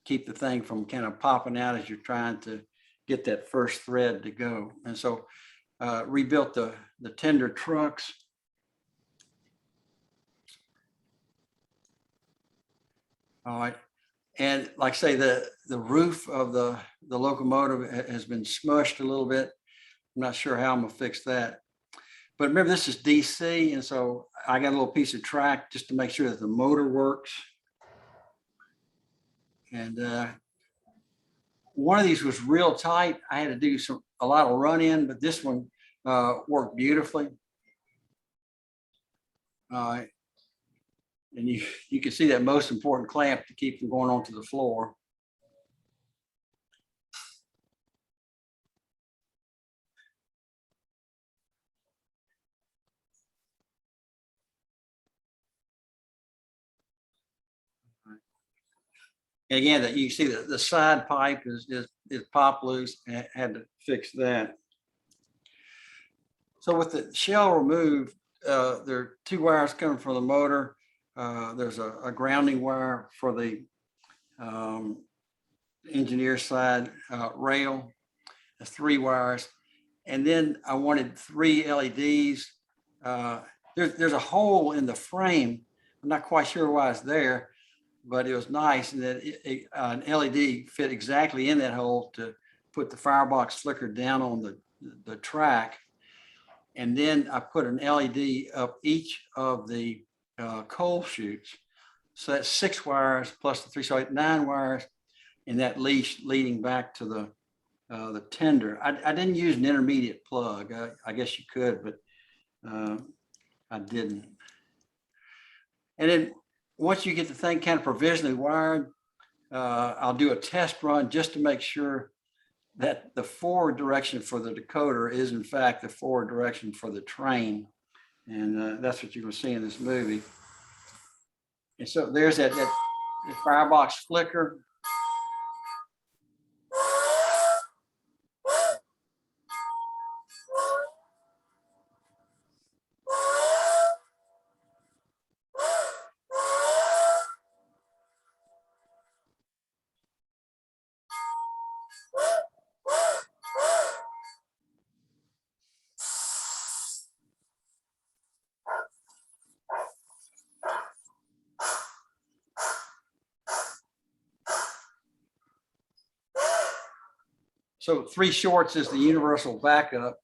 keep the thing from kind of popping out as you're trying to get that first thread to go. And so rebuilt the tender trucks. All right. And like I say, the roof of the locomotive has been smushed a little bit. I'm not sure how I'm gonna fix that. But remember, this is DC, and so I got a little piece of track just to make sure that the motor works. And one of these was real tight. I had to do a lot of run in, but this one worked beautifully. All right. And you can see that most important clamp to keep from going onto the floor. And again, that you can see that the side pipe is popped loose. And had to fix that. So with the shell removed, there are 2 wires coming from the motor. There's a grounding wire for the engineer side rail. There's 3 wires. And then I wanted 3 LEDs. There's a hole in the frame. I'm not quite sure why it's there, but it was nice that an LED fit exactly in that hole to put the firebox flicker down on the track. And then I put an LED up each of the coal chutes. So that's 6 wires plus the 3, so 9 wires in that leash leading back to the tender. I didn't use an intermediate plug. I guess you could, but I didn't. And then once you get the thing kind of provisionally wired, I'll do a test run just to make sure that the forward direction for the decoder is in fact the forward direction for the train. And that's what you're gonna see in this movie. And so there's that firebox flicker. So 3 shorts is the universal backup.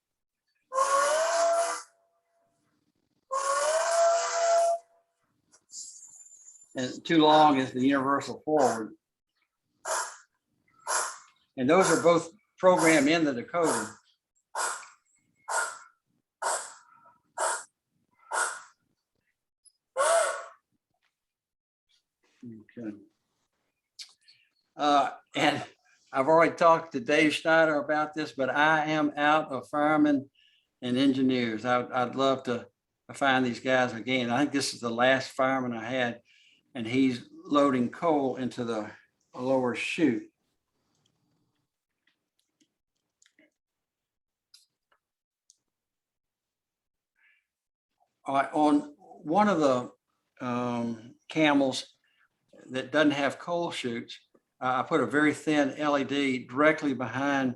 And 2 long is the universal forward. And those are both programmed in the decoder. Okay. And I've already talked to Dave Schneider about this, but I am out of firemen and engineers. I'd love to find these guys again. I think this is the last fireman I had, and he's loading coal into the lower chute. On one of the camels that doesn't have coal chutes, I put a very thin LED directly behind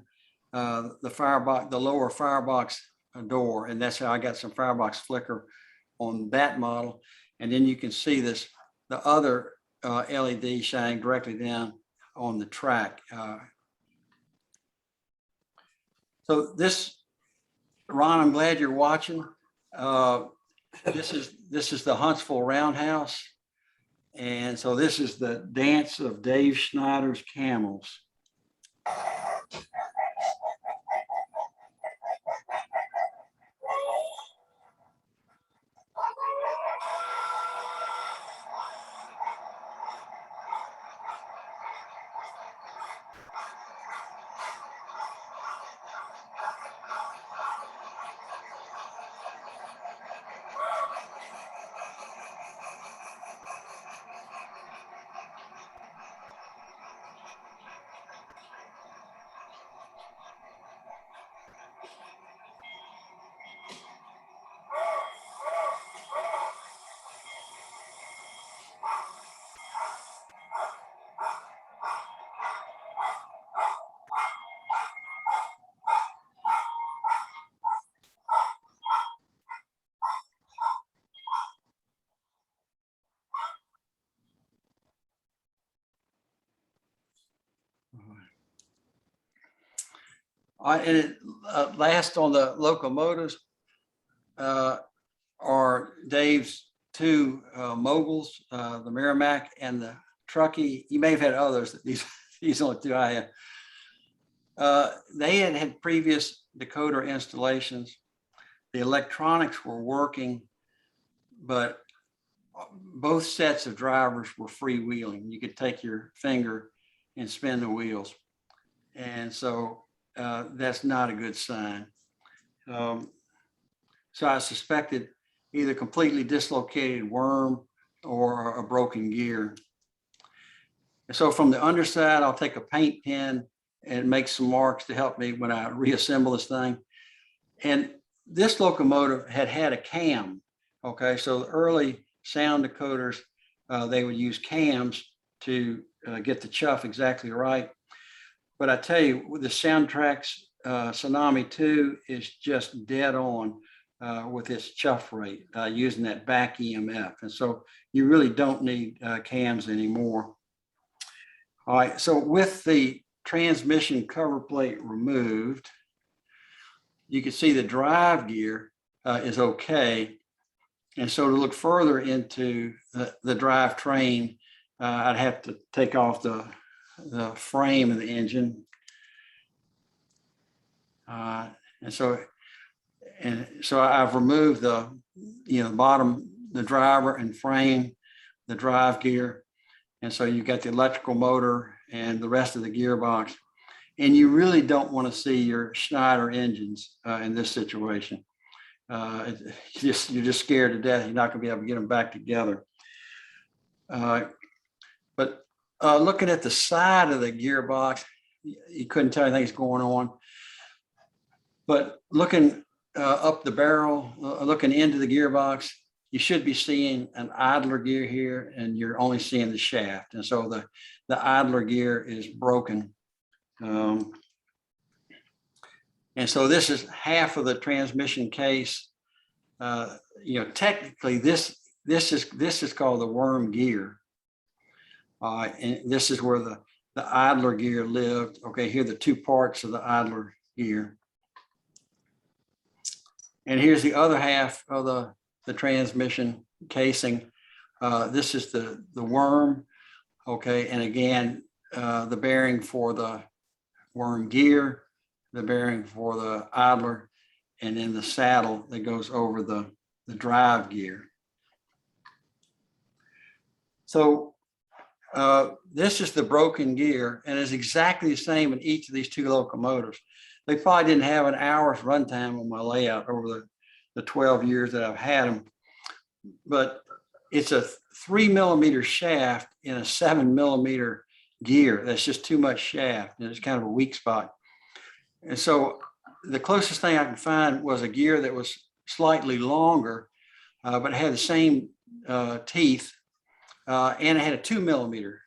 the firebox, the lower firebox door, and that's how I got some firebox flicker on that model. And then you can see this, the other LED shining directly down on the track. So this, Ron, I'm glad you're watching. This is the Huntsville Roundhouse. And so this is the dance of Dave Schneider's camels. Last on the locomotives are Dave's two moguls, the Merrimack and the Truckee. You may have had others. These only two I had. They had previous decoder installations. The electronics were working, but both sets of drivers were freewheeling. You could take your finger and spin the wheels. And so that's not a good sign. So I suspected either completely dislocated worm or a broken gear. And so from the underside, I'll take a paint pen and make some marks to help me when I reassemble this thing. And this locomotive had a cam. Okay, so the early sound decoders, they would use cams to get the chuff exactly right. But I tell you, with the Soundtrack's Tsunami 2 is just dead on with its chuff rate using that back EMF. And so you really don't need cams anymore. All right, so with the transmission cover plate removed, you can see the drive gear is okay. And so to look further into the drive train, I'd have to take off the frame of the engine. And so I've removed the bottom, the driver and frame, the drive gear. And so you've got the electrical motor and the rest of the gearbox. And you really don't want to see your Schneider engines in this situation. You're just scared to death. You're not going to be able to get them back together. But looking at the side of the gearbox, you couldn't tell anything's going on. But looking up the barrel, looking into the gearbox, you should be seeing an idler gear here, and you're only seeing the shaft. And so the idler gear is broken. And so this is half of the transmission case. Technically this is called the worm gear. And this is where the idler gear lived. Okay, here are the two parts of the idler gear. And here's the other half of the transmission casing. This is the worm. Okay, and again, the bearing for the worm gear, the bearing for the idler, and then the saddle that goes over the drive gear. So this is the broken gear, and it's exactly the same in each of these two locomotives. They probably didn't have an hour's runtime on my layout over the 12 years that I've had them, but it's a 3 millimeter shaft in a 7 millimeter gear. That's just too much shaft, and it's kind of a weak spot. And so the closest thing I could find was a gear that was slightly longer, but it had the same teeth, and it had a 2 millimeter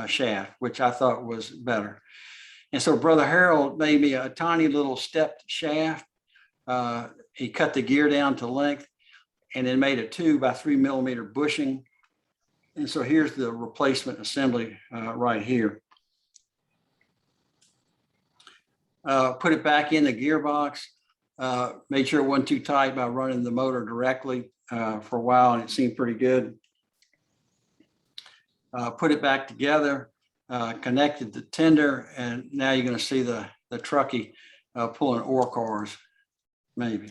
shaft, which I thought was better. And so Brother Harold made me a tiny little stepped shaft. He cut the gear down to length and then made a 2 by 3 millimeter bushing. And so here's the replacement assembly right here. Put it back in the gearbox, made sure it wasn't too tight by running the motor directly for a while, and it seemed pretty good. Put it back together, connected the tender, and now you're going to see the truckee pulling ore cars, maybe.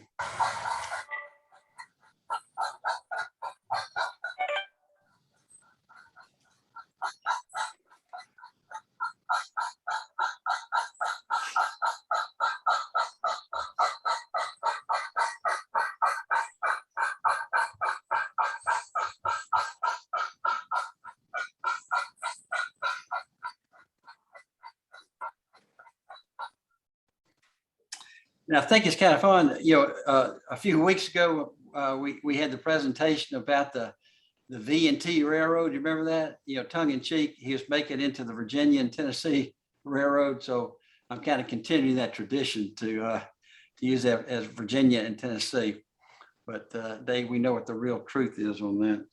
And I think it's kind of fun. A few weeks ago, we had the presentation about the V&T Railroad. You remember that? Tongue in cheek, he was making it into the Virginia and Tennessee Railroad. So I'm kind of continuing that tradition to use that as Virginia and Tennessee. But Dave, we know what the real truth is on that.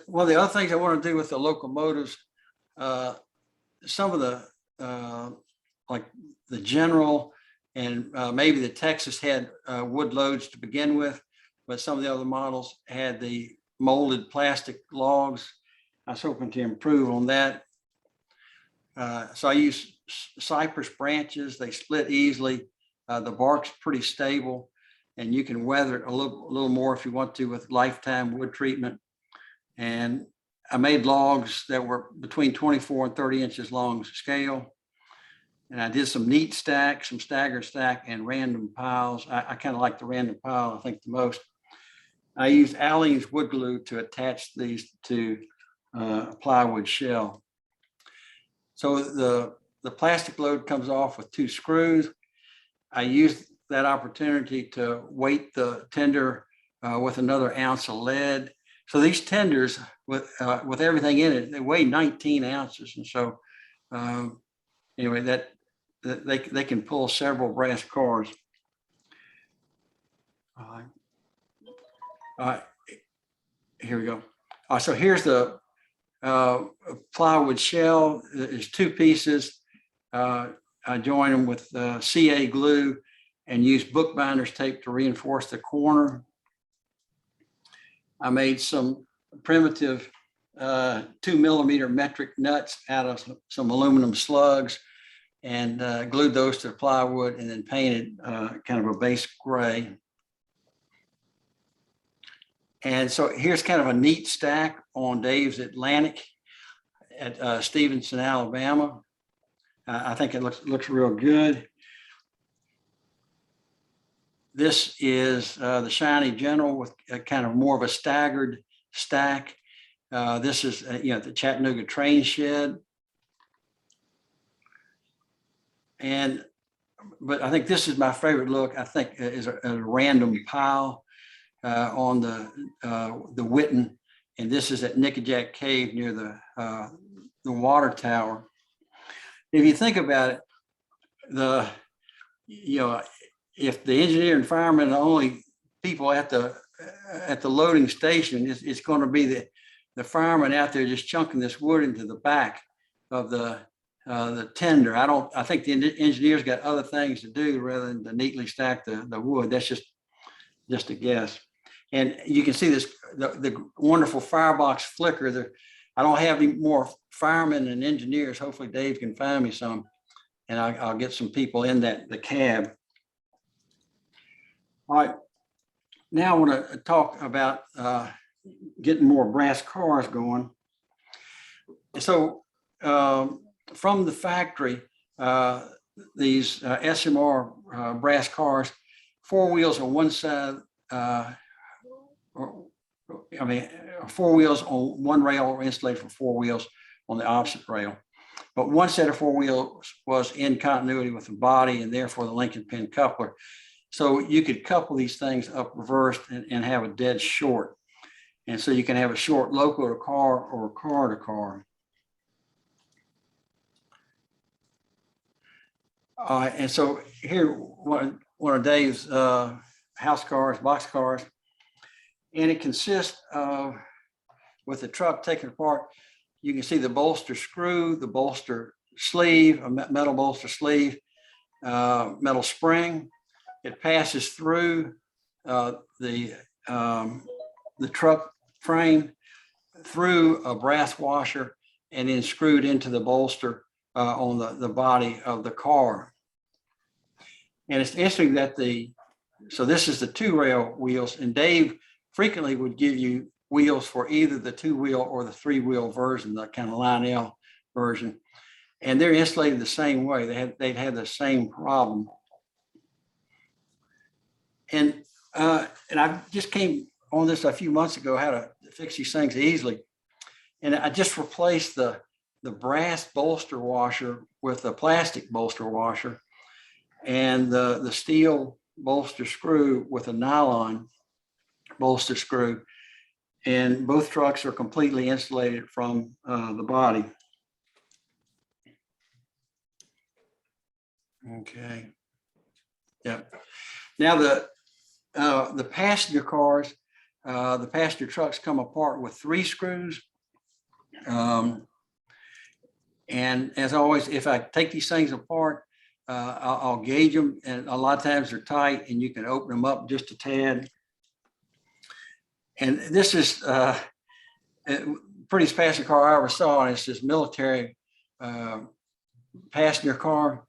One of the other things I want to do with the locomotives, some of the like the General and maybe the Texas had wood loads to begin with, but some of the other models had the molded plastic logs. I was hoping to improve on that. So I use cypress branches. They split easily. The bark's pretty stable, and you can weather it a little more if you want to with lifetime wood treatment. And I made logs that were between 24 and 30 inches long scale. And I did some neat stack, some staggered stack, and random piles. I kind of like the random pile, I think, the most. I used Allen's wood glue to attach these to plywood shell. So the plastic load comes off with 2 screws. I used that opportunity to weight the tender with another ounce of lead. So these tenders, with everything in it, they weigh 19 ounces. And so anyway, that they can pull several brass cars. All right, here we go. So here's the plywood shell. There's 2 pieces. I join them with CA glue and use bookbinder's tape to reinforce the corner. I made some primitive 2 millimeter metric nuts out of some aluminum slugs and glued those to the plywood and then painted kind of a base gray. And so here's kind of a neat stack on Dave's Atlantic at Stevenson, Alabama. I think it looks real good. This is the Shiny General with kind of more of a staggered stack. This is the Chattanooga train shed. But I think this is my favorite look. I think is a random pile on the Witten, and this is at Nickajack Cave near the water tower. If you think about it, if the engineer and fireman are the only people at the loading station, it's going to be the fireman out there just chunking this wood into the back of the tender. I think the engineer's got other things to do rather than to neatly stack the wood. That's just a guess. And you can see this the wonderful firebox flicker there. I don't have any more firemen and engineers. Hopefully Dave can find me some, and I'll get some people in the cab. All right, now I want to talk about getting more brass cars going. So from the factory, these SMR brass cars, 4 wheels on one side, 4 wheels on one rail or installed for 4 wheels on the opposite rail. But one set of 4 wheels was in continuity with the body and therefore the Lincoln pin coupler. So you could couple these things up reversed and have a dead short. And so you can have a short loco to car or car to car. And so here, one of Dave's house cars, box cars, and it consists of, with the truck taken apart, you can see the bolster screw, the bolster sleeve, a metal bolster sleeve, metal spring. It passes through the truck frame, through a brass washer, and then screwed into the bolster on the body of the car. And it's interesting that so this is the 2-rail wheels, and Dave frequently would give you wheels for either the 2-wheel or the 3-wheel version, the kind of line L version. And they're insulated the same way. They'd had the same problem. And I just came on this a few months ago, how to fix these things easily. And I just replaced the brass bolster washer with a plastic bolster washer, and the steel bolster screw with a nylon bolster screw. And both trucks are completely insulated from the body. Okay. Yep. Now the passenger cars, the passenger trucks come apart with 3 screws. And as always, if I take these things apart, I'll gauge them, and a lot of times they're tight, and you can open them up just a tad. And this is prettiest passenger car I ever saw, and it's this military passenger car.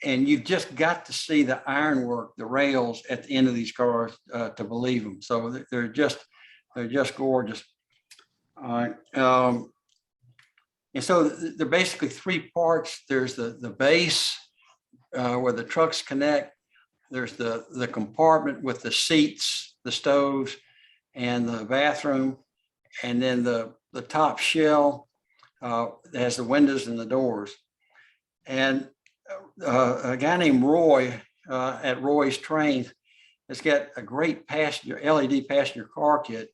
And you've just got to see the ironwork, the rails at the end of these cars to believe them. So they're just gorgeous. All right. And so they're basically 3 parts. There's the base where the trucks connect. There's the compartment with the seats, the stoves, and the bathroom. And then the top shell that has the windows and the doors. And a guy named Roy at Roy's Trains has got a great passenger LED passenger car kit,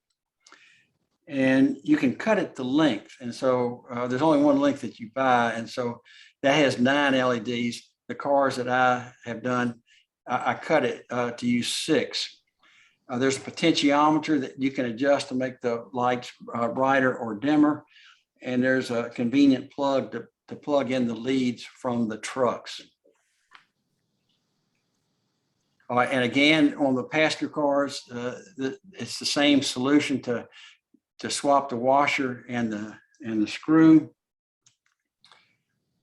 and you can cut it to length. And so there's only one length that you buy, and so that has 9 LEDs. The cars that I have done, I cut it to use 6. There's a potentiometer that you can adjust to make the lights brighter or dimmer, and there's a convenient plug to plug in the leads from the trucks. All right, and again, on the passenger cars, it's the same solution to swap the washer and the screw.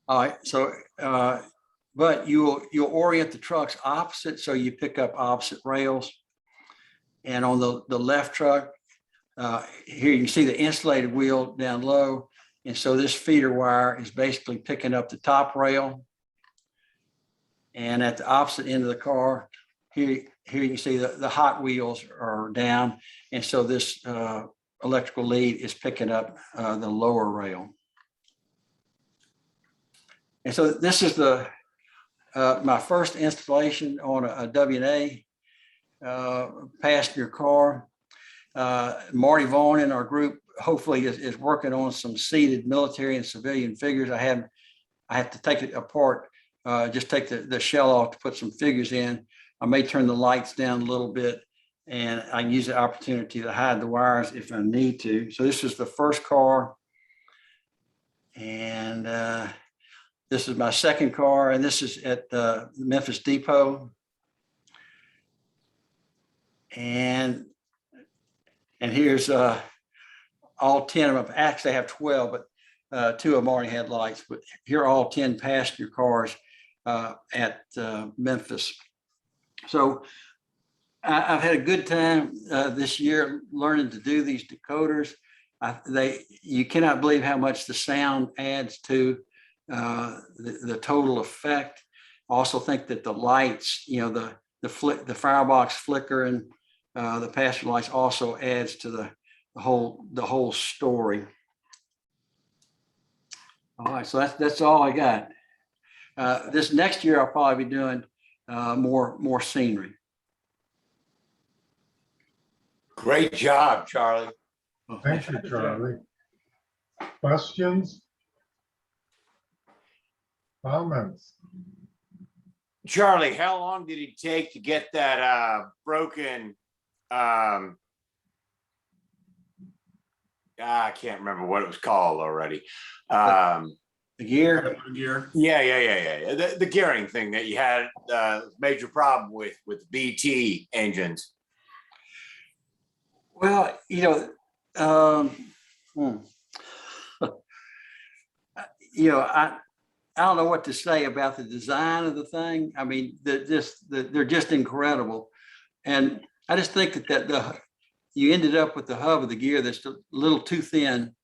All right, so but you'll orient the trucks opposite, so you pick up opposite rails. And on the left truck, here you can see the insulated wheel down low. And so this feeder wire is basically picking up the top rail. And at the opposite end of the car, here you can see the hot wheels are down. And so this electrical lead is picking up the lower rail. And so this is my first installation on a W&A passenger car. Marty Vaughn in our group hopefully is working on some seated military and civilian figures. I have to take it apart, just take the shell off to put some figures in. I may turn the lights down a little bit, and I can use the opportunity to hide the wires if I need to. So this is the first car, and this is my second car, and this is at the Memphis Depot. And here's all 10 of them. Actually, I have 12, but 2 of them already had lights. But here are all 10 passenger cars at Memphis. So I've had a good time this year learning to do these decoders. You cannot believe how much the sound adds to the total effect. I also think that the lights, the firebox flicker and the passenger lights also adds to the whole story. All right, so that's all I got. This next year I'll probably be doing more scenery. Great job, Charlie. Thank you, Charlie. Questions? Comments? Charlie, how long did it take to get that broken I can't remember what it was called already. The gear. Gear. Yeah. The gearing thing that you had major problem with BT engines. Well, I don't know what to say about the design of the thing. I mean, they're just incredible. And I just think that you ended up with the hub of the gear that's a little too thin,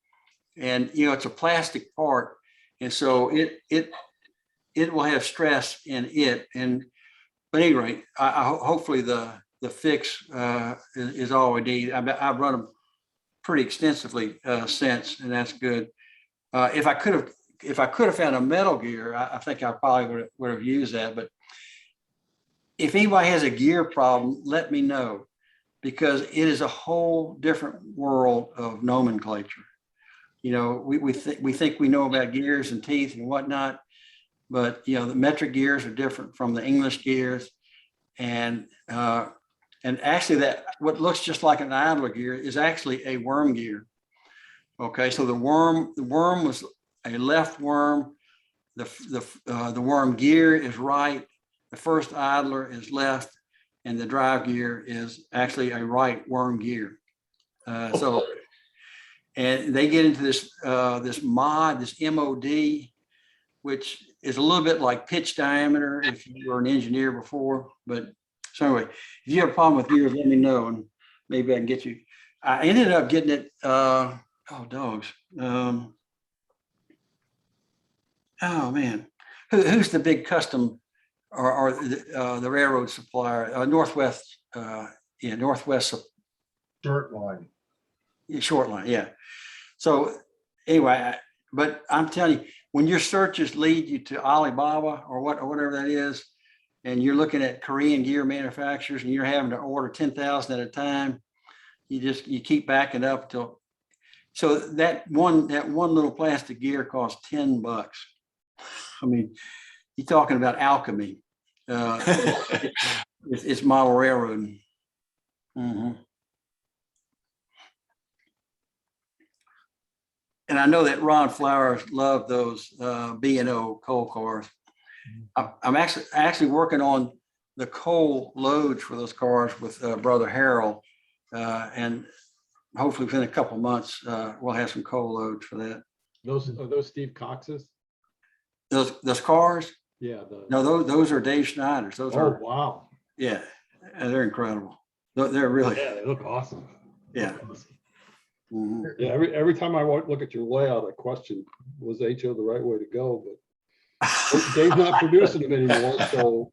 and it's a plastic part, and so it will have stress in it. But anyway, hopefully the fix is all we need. I've run them pretty extensively since, and that's good. If I could have found a metal gear, I think I probably would have used that. But if anybody has a gear problem, let me know, because it is a whole different world of nomenclature. We think we know about gears and teeth and whatnot, but the metric gears are different from the English gears, and actually that what looks just like an idler gear is actually a worm gear. Okay, so the worm was a left worm. The worm gear is right. The first idler is left, and the drive gear is actually a right worm gear. And they get into this mod, this MOD, which is a little bit like pitch diameter if you were an engineer before. But so anyway, if you have a problem with gears, let me know, and maybe I can get you. I ended up getting it. Dogs. Oh man, who's the big custom or the railroad supplier? Northwest. Northwest. Short line. Short line, yeah. So anyway, but I'm telling you, when your searches lead you to Alibaba or whatever that is, and you're looking at Korean gear manufacturers and you're having to order 10,000 at a time, you keep backing up till. So that one little plastic gear costs $10. I mean, you're talking about alchemy. It's model railroad. Mm-hmm. And I know that Ron Flowers loved those B&O coal cars. I'm actually working on the coal loads for those cars with Brother Harold, and hopefully within a couple of months we'll have some coal loads for that. Are those Steve Cox's? Those cars? Yeah. No, those are Dave Schneider's. Those are. Wow. Yeah, they're incredible. They're really. Yeah, they look awesome. Yeah. Mm-hmm. Yeah, every time I look at your layout, I question, was HO the right way to go? But Dave's not producing them anymore, so.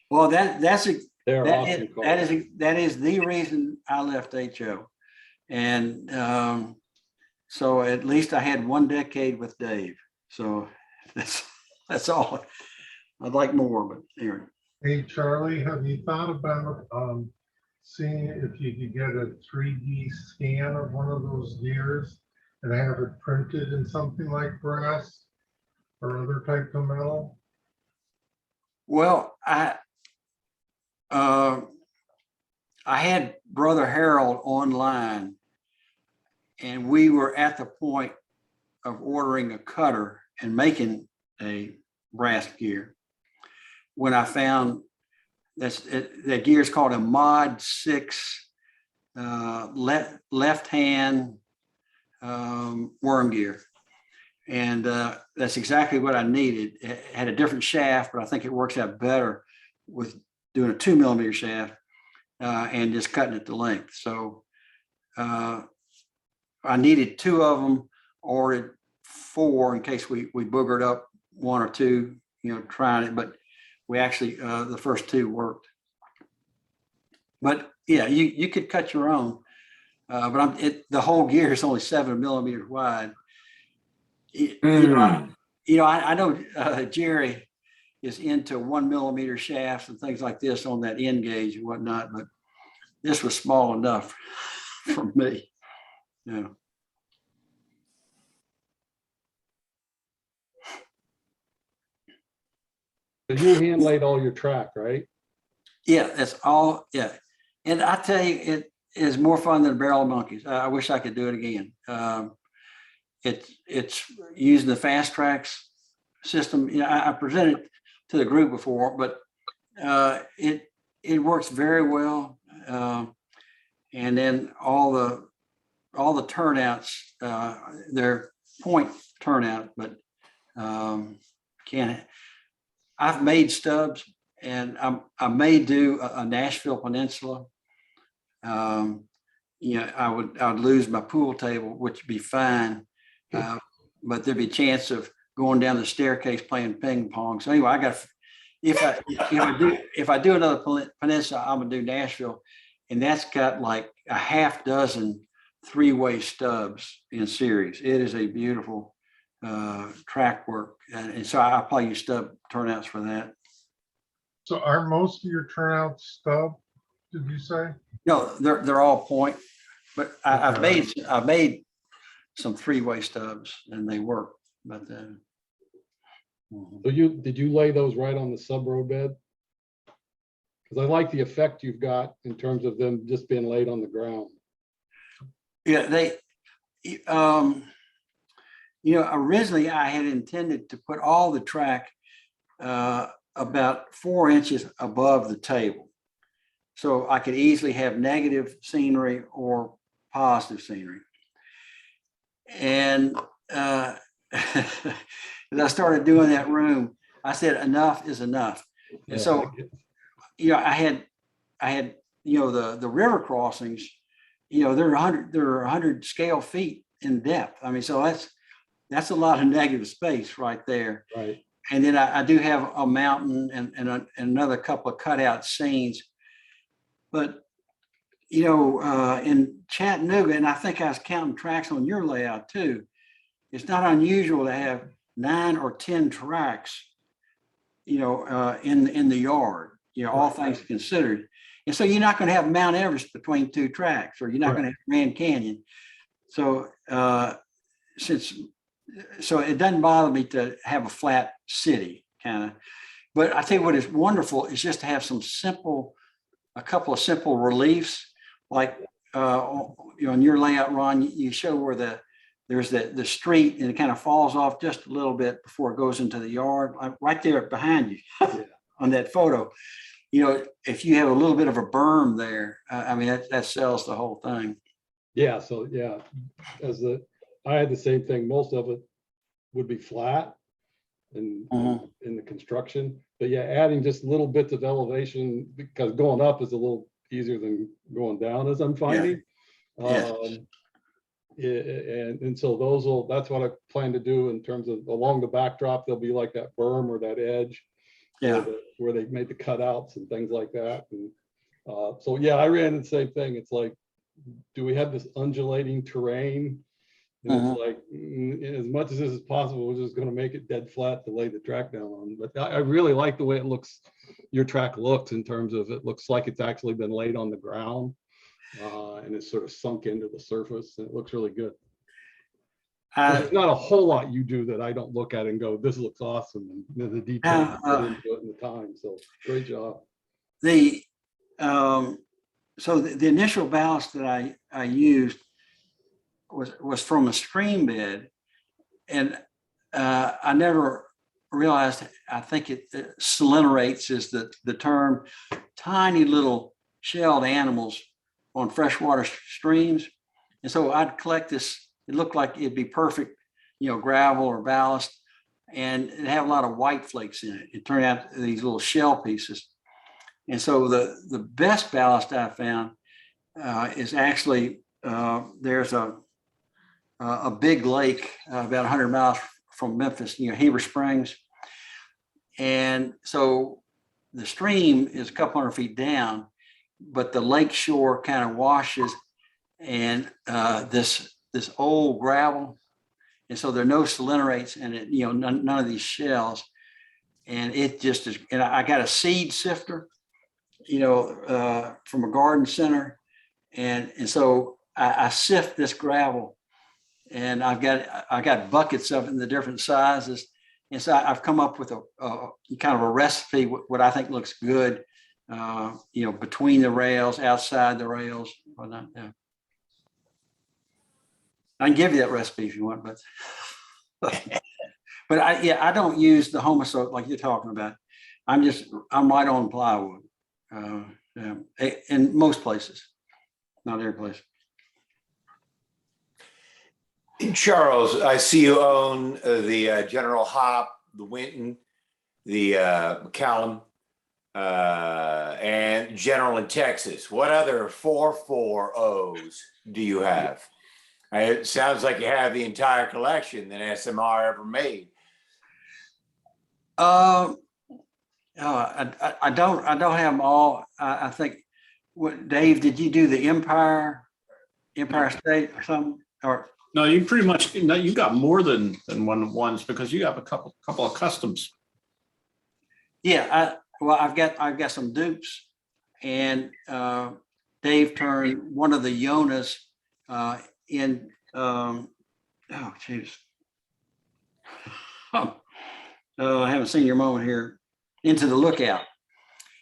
Well, that's They're awesome cars. that is the reason I left HO, and so at least I had 1 decade with Dave. So that's all. I'd like more, but anyway. Hey, Charlie, have you thought about seeing if you could get a 3D scan of one of those gears and have it printed in something like brass or other type of metal? Well, I had Brother Harold online, and we were at the point of ordering a cutter and making a brass gear when I found that gear is called a Mod 6 left hand worm gear, and that's exactly what I needed. It had a different shaft, but I think it works out better with doing a 2 millimeter shaft and just cutting it to length. So I needed 2 of them, ordered 4 in case we boogered up 1 or 2, trying it, but we actually, the first 2 worked. But yeah, you could cut your own, but the whole gear is only 7 millimeters wide. I know Jerry is into 1 millimeter shafts and things like this on that end gauge and whatnot, but this was small enough for me. Yeah. But you hand laid all your track, right? Yeah, that's all. Yeah. And I tell you, it is more fun than barrel of monkeys. I wish I could do it again. It's using the fast tracks system. You know, I presented to the group before, but it works very well. And then all the turnouts, they're point turnout, but I've made stubs, and I may do a Nashville Peninsula. You know, I would lose my pool table, which would be fine, but there'd be a chance of going down the staircase playing ping pong. So anyway, if I do another peninsula, I'm gonna do Nashville, and that's got like a half dozen three-way stubs in series. It is a beautiful track work, and so I probably use stub turnouts for that. So are most of your turnouts stub, did you say? No, they're all point, but I've Okay. made some three-way stubs and they work. But So did you lay those right on the sub row bed? Because I like the effect you've got in terms of them just being laid on the ground. yeah, they you know, originally I had intended to put all the track about 4 inches above the table, so I could easily have negative scenery or positive scenery. And as I started doing that room, I said enough is enough. And so, you know, I had you know, the river crossings, you know, they're 100 scale feet in depth. I mean, so that's a lot of negative space right there. Right. And then I do have a mountain and another couple of cutout scenes. But, you know, in Chattanooga, and I think I was counting tracks on your layout too, it's not unusual to have 9 or 10 tracks, you know, in the yard, you know, all things considered. And so you're not going to have Mount Everest between 2 tracks, or you're not going to have Grand Canyon. So so it doesn't bother me to have a flat city kind of, but I tell you what is wonderful is just to have a couple of simple reliefs, like you know, in your layout, Ron, you show where there's the street, and it kind of falls off just a little bit before it goes into the yard, right there behind you on that photo. You know, if you have a little bit of a berm there, I mean, that sells the whole thing. Yeah. So yeah, I had the same thing. Most of it would be flat in the construction, but yeah, adding just little bits of elevation, because going up is a little easier than going down, as I'm finding. Yeah. And so that's what I plan to do in terms of along the backdrop. There'll be like that berm or that edge, where they made the cutouts and things like that. And so yeah, I ran the same thing. It's like, do we have this undulating terrain? And it's like, as much as this is possible, we're just going to make it dead flat to lay the track down on. But I really like the way it looks. Your track looks, in terms of, it looks like it's actually been laid on the ground, and it's sort of sunk into the surface, and it looks really good. There's not a whole lot you do that I don't look at and go, this looks awesome, and the detail into it in the time. So great job. So the initial ballast that I used was from a stream bed, and I never realized, I think it selenerates is the term, tiny little shelled animals on freshwater streams. And so I'd collect this, it looked like it'd be perfect, you know, gravel or ballast, and it had a lot of white flakes in it. It turned out these little shell pieces. And so the best ballast I found is actually, there's a big lake about 100 miles from Memphis, you know, Heber Springs. And so the stream is a couple hundred feet down, but the lake shore kind of washes, and this old gravel. And so there are no selenerates in it, you know, none of these shells. And it just is, and I got a seed sifter, from a garden center. And so I sift this gravel, and I got buckets of it in the different sizes. And so I've come up with a kind of a recipe, what I think looks good, between the rails, outside the rails, whatnot. Yeah. I can give you that recipe if you want, but but I don't use the Homosoap like you're talking about. I'm right on plywood. In most places, not every place. Charles, I see you own the General Hop, the Winton, the McCallum, and General in Texas. What other 440s do you have? It sounds like you have the entire collection that SMR ever made. I don't have them all. I think, Dave, did you do the Empire State or something? Or No, you pretty much, you got more than one ones because you have a couple of customs. yeah, I've got some dupes, and Dave turned one of the Yonas in. Oh, jeez. I haven't seen your moment here. Into the Lookout.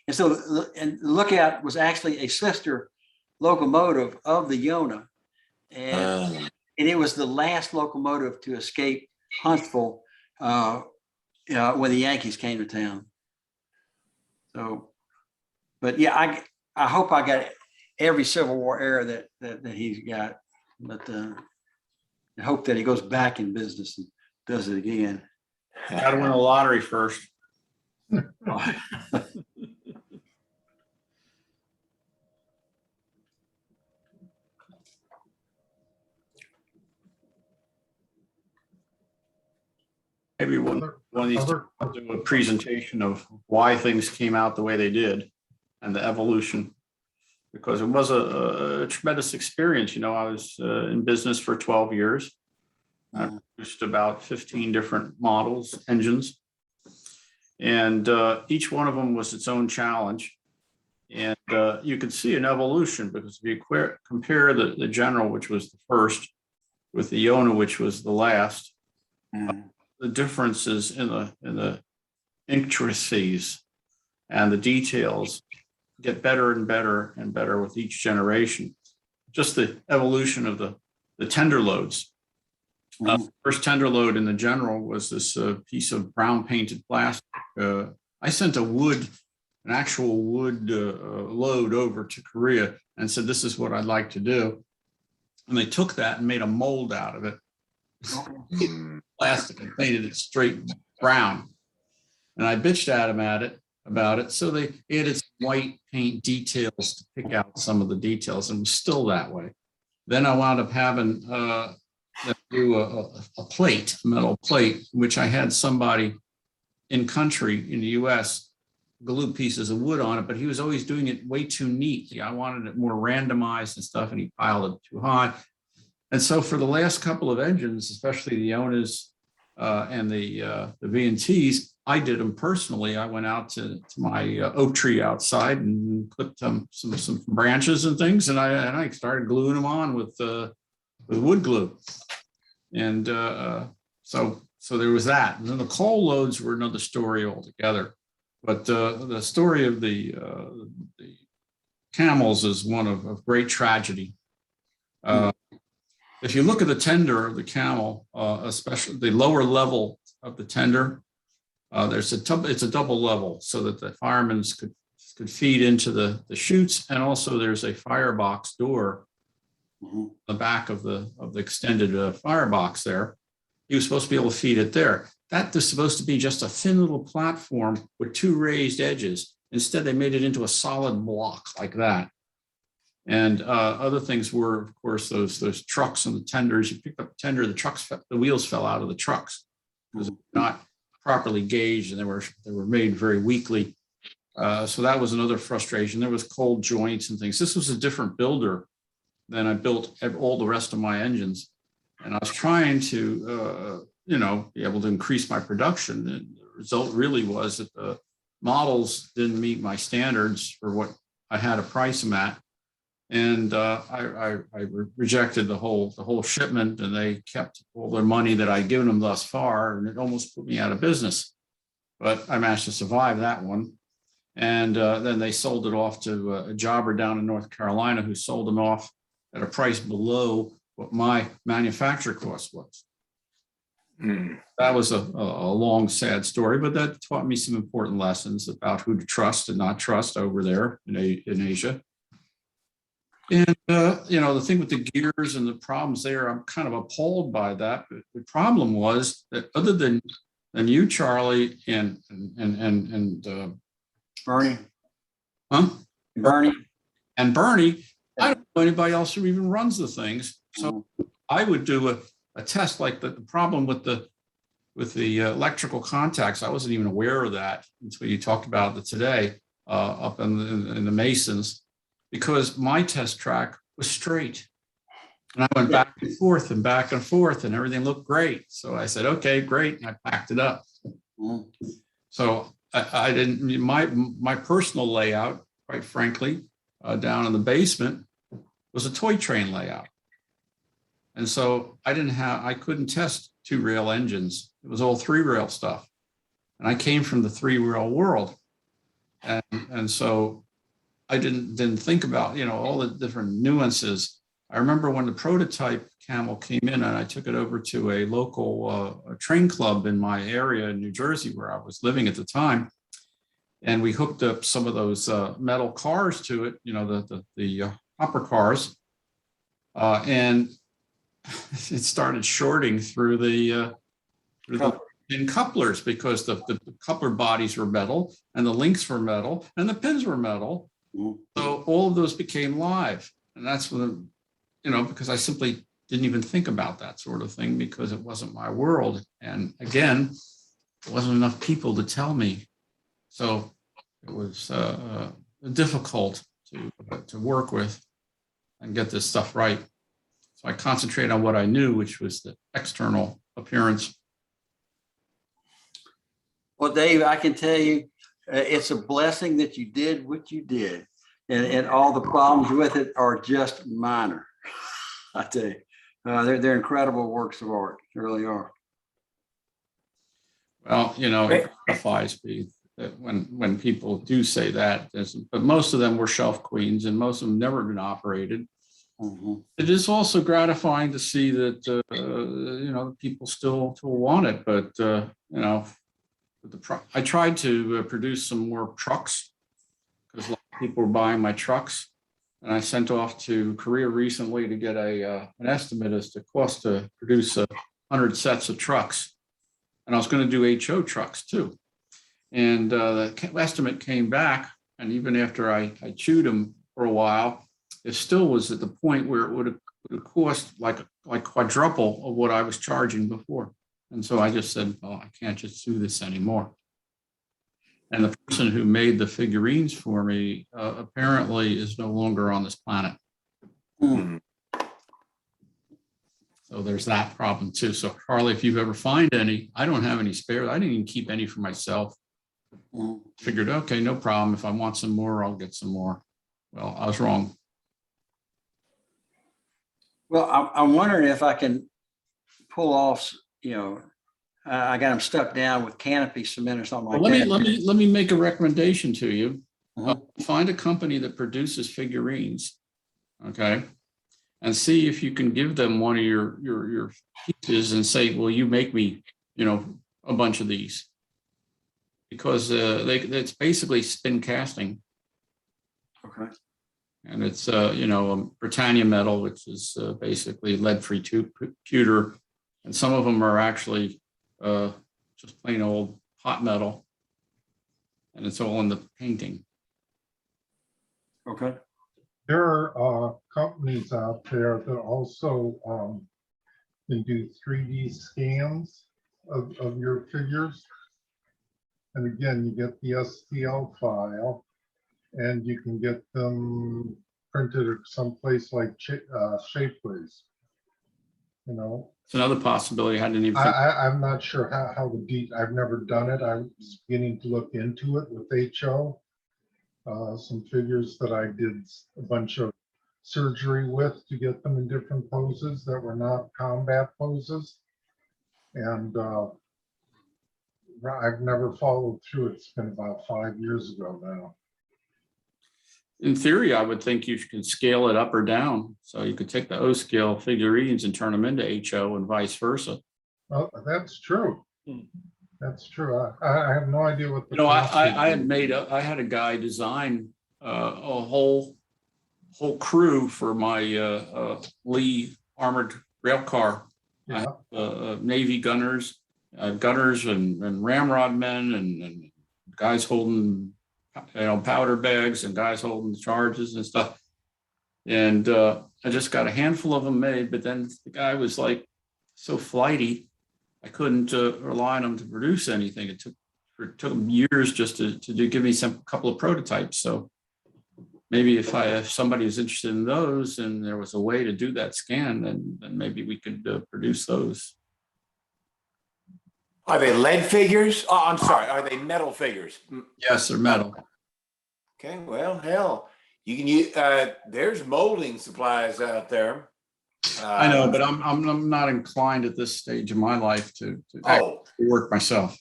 And so the Lookout was actually a sister locomotive of the Yona. And it was the last locomotive to escape Huntsville when the Yankees came to town. So, but yeah, I hope I got every Civil War era that he's got, but I hope that he goes back in business and does it again. Got to win the lottery first. Maybe one of these times I'll do a presentation of why things came out the way they did and the evolution, because it was a tremendous experience. I was in business for 12 years. I produced about 15 different models, engines, and each one of them was its own challenge. And you could see an evolution, because if you compare the General, which was the first, with the Yona, which was the last, the differences in the intricacies and the details get better and better and better with each generation. Just the evolution of the tender loads. First tender load in the General was this piece of brown painted plastic. I sent an actual wood load over to Korea and said, this is what I'd like to do. And they took that and made a mold out of it. Plastic, and painted it straight brown. And I bitched at them about it. So they added some white paint details to pick out some of the details, and it was still that way. Then I wound up having do a plate, a metal plate, which I had somebody in country in the US glue pieces of wood on it, but he was always doing it way too neatly. I wanted it more randomized and stuff, and he piled it too high. And so for the last couple of engines, especially the Yonas and the V&Ts, I did them personally. I went out to my oak tree outside and put some branches and things, and I started gluing them on with wood glue. And so there was that. And then the coal loads were another story altogether. But the story of the camels is one of great tragedy. If you look at the tender of the camel, especially the lower level of the tender, it's a double level so that the firemen could feed into the chutes, and also there's a firebox door the back of the extended firebox there. He was supposed to be able to feed it there. That was supposed to be just a thin little platform with two raised edges. Instead, they made it into a solid block like that. And other things were, of course, those trucks and the tenders. You picked up a tender, the wheels fell out of the trucks because they were not properly gauged, and they were made very weakly. So that was another frustration. There was cold joints and things. This was a different builder than I built all the rest of my engines. And I was trying to, be able to increase my production. And the result really was that models didn't meet my standards for what I had to price them at. And I rejected the whole shipment, and they kept all their money that I'd given them thus far, and it almost put me out of business. But I managed to survive that one. And then they sold it off to a jobber down in North Carolina who sold them off at a price below what my manufacturer cost was. That was a long, sad story, but that taught me some important lessons about who to trust and not trust over there in Asia. And, the thing with the gears and the problems there, I'm kind of appalled by that. But the problem was that other than you, Charlie, and Bernie, huh? Bernie. And Bernie, I don't know anybody else who even runs the things. So I would do a test like the problem with the electrical contacts. I wasn't even aware of that until you talked about it today up in the Masons, because my test track was straight. And I went back and forth and back and forth, and everything looked great. So I said, okay, great. And I packed it up. So I didn't, my personal layout, quite frankly, down in the basement was a toy train layout. And so I couldn't test 2-rail engines. It was all 3-rail stuff. And I came from the 3-rail world. And so I didn't think about, all the different nuances. I remember when the prototype camel came in, and I took it over to a local train club in my area in New Jersey where I was living at the time. And we hooked up some of those metal cars to it, the hopper cars. And it started shorting through the couplers, because the coupler bodies were metal and the links were metal and the pins were metal. So all of those became live. And that's when, because I simply didn't even think about that sort of thing because it wasn't my world. And again, there wasn't enough people to tell me. So it was difficult to work with and get this stuff right. So I concentrated on what I knew, which was the external appearance. Well, Dave, I can tell you, it's a blessing that you did what you did, and all the problems with it are just minor. I tell you, they're incredible works of art. They really are. Well, it gratifies me that when people do say that, but most of them were shelf queens, and most of them never been operated. It is also gratifying to see that people still want it, but I tried to produce some more trucks because a lot of people were buying my trucks, and I sent off to Korea recently to get an estimate as to cost to produce 100 sets of trucks, and I was going to do HO trucks too, and the estimate came back, and even after I chewed them for a while, it still was at the point where it would have cost like quadruple of what I was charging before. And so I just said, well, I can't just do this anymore. And the person who made the figurines for me apparently is no longer on this planet. So there's that problem too. So Harley, if you ever find any, I don't have any spare. I didn't even keep any for myself. Figured, okay, no problem. If I want some more, I'll get some more. Well, I was wrong. Well, I'm wondering if I can pull off, I got them stuck down with canopy cement or something like that. Let me make a recommendation to you. Find a company that produces figurines, okay, and see if you can give them one of your pieces and say, "Well, you make me, a bunch of these," because it's basically spin casting. Okay. And it's, Britannia metal, which is basically lead-free pewter. And some of them are actually just plain old hot metal. And it's all in the painting. Okay. There are companies out there that also can do 3D scans of your figures. And again, you get the STL file, and you can get them printed at some place like Shapeways. It's another possibility. I didn't even think. I'm not sure how I've never done it. I was beginning to look into it with HO. Some figures that I did a bunch of surgery with to get them in different poses that were not combat poses. And I've never followed through. It's been about 5 years ago now. In theory, I would think you can scale it up or down. So you could take the O scale figurines and turn them into HO and vice versa. Oh, that's true. That's true. I have no idea what the. You know, cost would I had be. I had a guy design a whole crew for my Lee armored rail car. Yeah. Navy gunners and ramrod men and guys holding, powder bags and guys holding charges and stuff. And I just got a handful of them made, but then the guy was like so flighty, I couldn't rely on him to produce anything. It took him years just to give me couple of prototypes. So maybe if somebody is interested in those and there was a way to do that scan, then maybe we could produce those. Are they lead figures? Oh, I'm sorry. Are they metal figures? Yes, they're metal. Okay, well, hell, you can use, there's molding supplies out there. I know, but I'm not inclined at this stage of my life to actually work myself.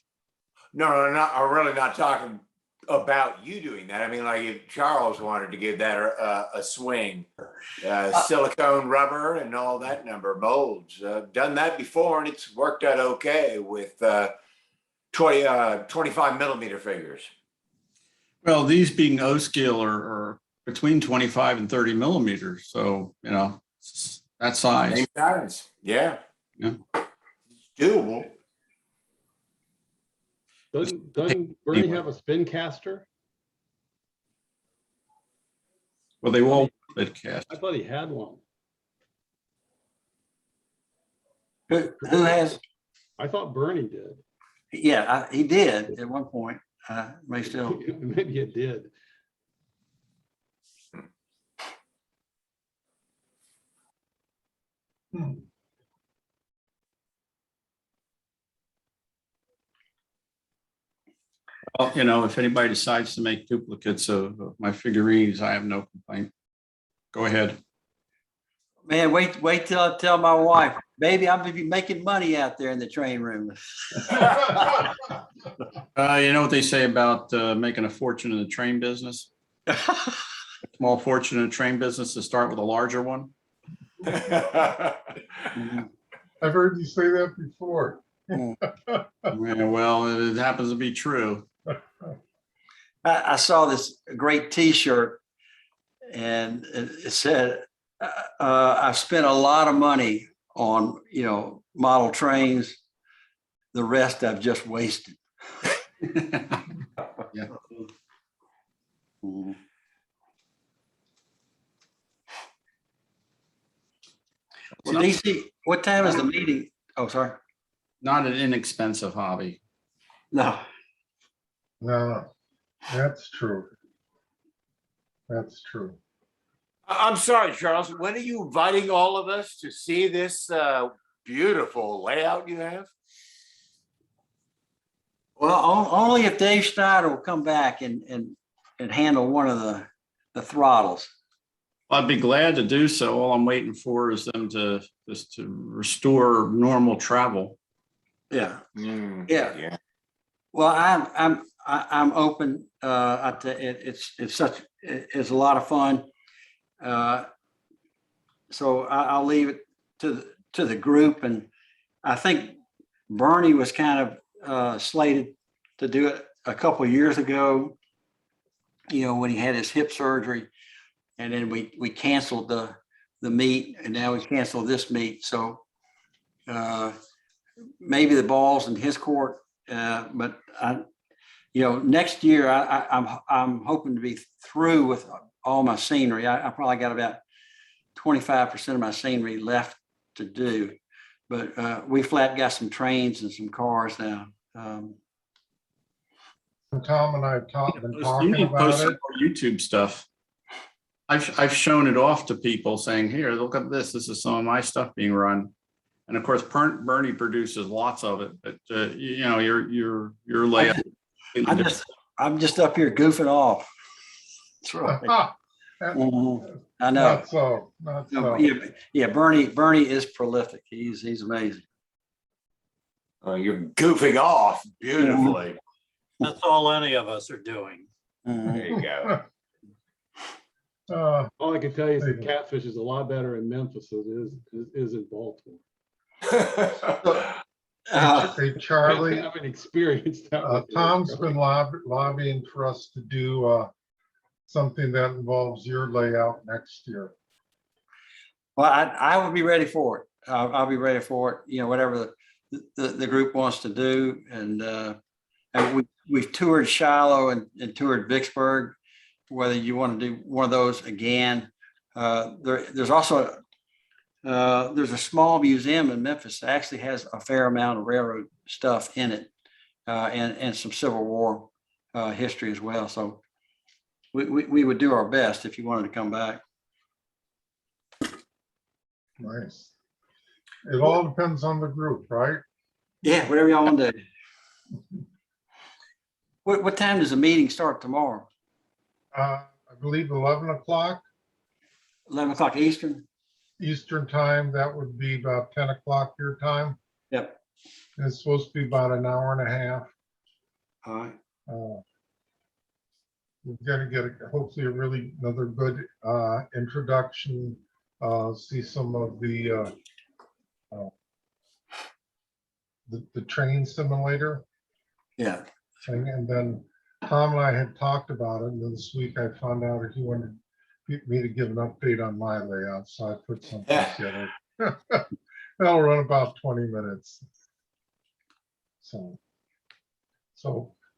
No, I'm really not talking about you doing that. I mean, like if Charles wanted to give that a swing, silicone rubber and all that number molds. Done that before and it's worked out okay with 25 millimeter figures. Well, these being O scale are between 25 and 30 millimeters. So, that size. Same size. Yeah. Yeah. It's doable. Doesn't Bernie have a spin caster? Well, they all bit cast. I thought he had one. Who has? I thought Bernie did. Yeah, he did at one point. May still. Maybe it did. Well, if anybody decides to make duplicates of my figurines, I have no complaint. Go ahead. Man, wait till I tell my wife, baby, I'm gonna be making money out there in the train room. You know what they say about making a fortune in the train business? A small fortune in the train business to start with a larger one. I've heard you say that before. Yeah, well, it happens to be true. I saw this great T-shirt, and it said, "I've spent a lot of money on model trains. The rest I've just wasted." Yeah. Mhm. Well, DC, what time is the meeting? Oh, sorry. Not an inexpensive hobby. No. No, that's true. That's true. I'm sorry, Charles. When are you inviting all of us to see this beautiful layout you have? Well, only if Dave Schneider will come back and handle one of the throttles. I'd be glad to do so. All I'm waiting for is them to restore normal travel. Yeah. Yeah. Yeah. Well, I'm open. It's a lot of fun. So I'll leave it to the group, and I think Bernie was kind of slated to do it a couple of years ago. When he had his hip surgery, and then we canceled the meet, and now we canceled this meet. So maybe the ball's in his court, but next year I'm hoping to be through with all my scenery. I probably got about 25% of my scenery left to do, but we flat got some trains and some cars now. Tom and I have been You talking need to post about some it. more YouTube stuff. I've shown it off to people saying, here, look at this. This is some of my stuff being run. And of course, Bernie produces lots of it, but you know, your layout. I'm just up here goofing off. That's right. Mhm. I know. Not so, not so. Yeah, Bernie is prolific. He's amazing. You're goofing off beautifully. That's all any of us are doing. Mhm. There you go. All I can tell you is that catfish is a lot better in Memphis than it is in Baltimore. Hey, Charlie, I haven't experienced that. with Tom's Charlie. been lobbying for us to do something that involves your layout next year. Well, I would be ready for it. I'll be ready for it. You know, whatever the group wants to do. And we've toured Shiloh and toured Vicksburg. Whether you want to do one of those again, there's also there's a small museum in Memphis that actually has a fair amount of railroad stuff in it, and some Civil War history as well. So we would do our best if you wanted to come back. Nice. It all depends on the group, right? Yeah, whatever y'all want to do. What time does the meeting start tomorrow? I believe 11 o'clock 11 o'clock Eastern? Eastern time. That would be about 10 o'clock your time. Yep. And it's supposed to be about an hour and a half. All right. We're gonna get hopefully another good introduction. See some of the train simulator Yeah. thing, and then Tom and I had talked about it, and then this week I found out he wanted me to give an update on my layout, so I put something together. That'll run about 20 minutes. So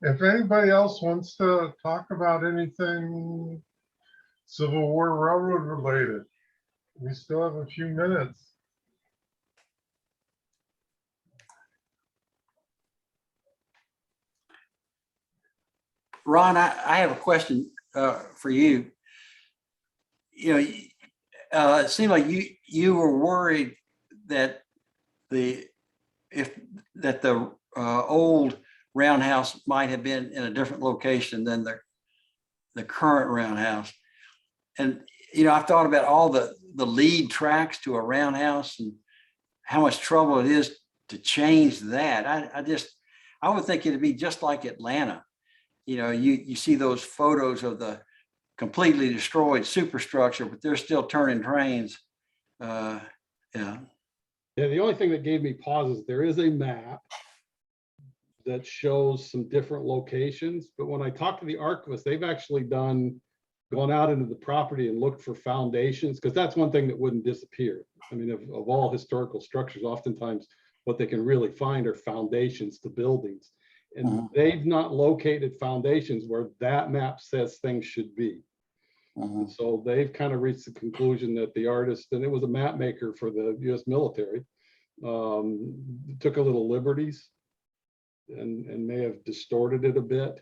if anybody else wants to talk about anything Civil War Railroad related, we still have a few minutes. Ron, I have a question for you. You know, it seemed like you were worried that the old roundhouse might have been in a different location than the current roundhouse. And you know, I've thought about all the lead tracks to a roundhouse and how much trouble it is to change that. I would think it'd be just like Atlanta. You know, you see those photos of the completely destroyed superstructure, but they're still turning trains. Yeah. Yeah, the only thing that gave me pause is there is a map that shows some different locations, but when I talked to the archivist, they've actually gone out into the property and looked for foundations, because that's one thing that wouldn't disappear. I mean, of all historical structures, oftentimes what they can really find are foundations to buildings. And they've not located foundations where that map says things should be. And so they've kind of reached the conclusion that the artist, and it was a map maker for the US military, took a little liberties and may have distorted it a bit.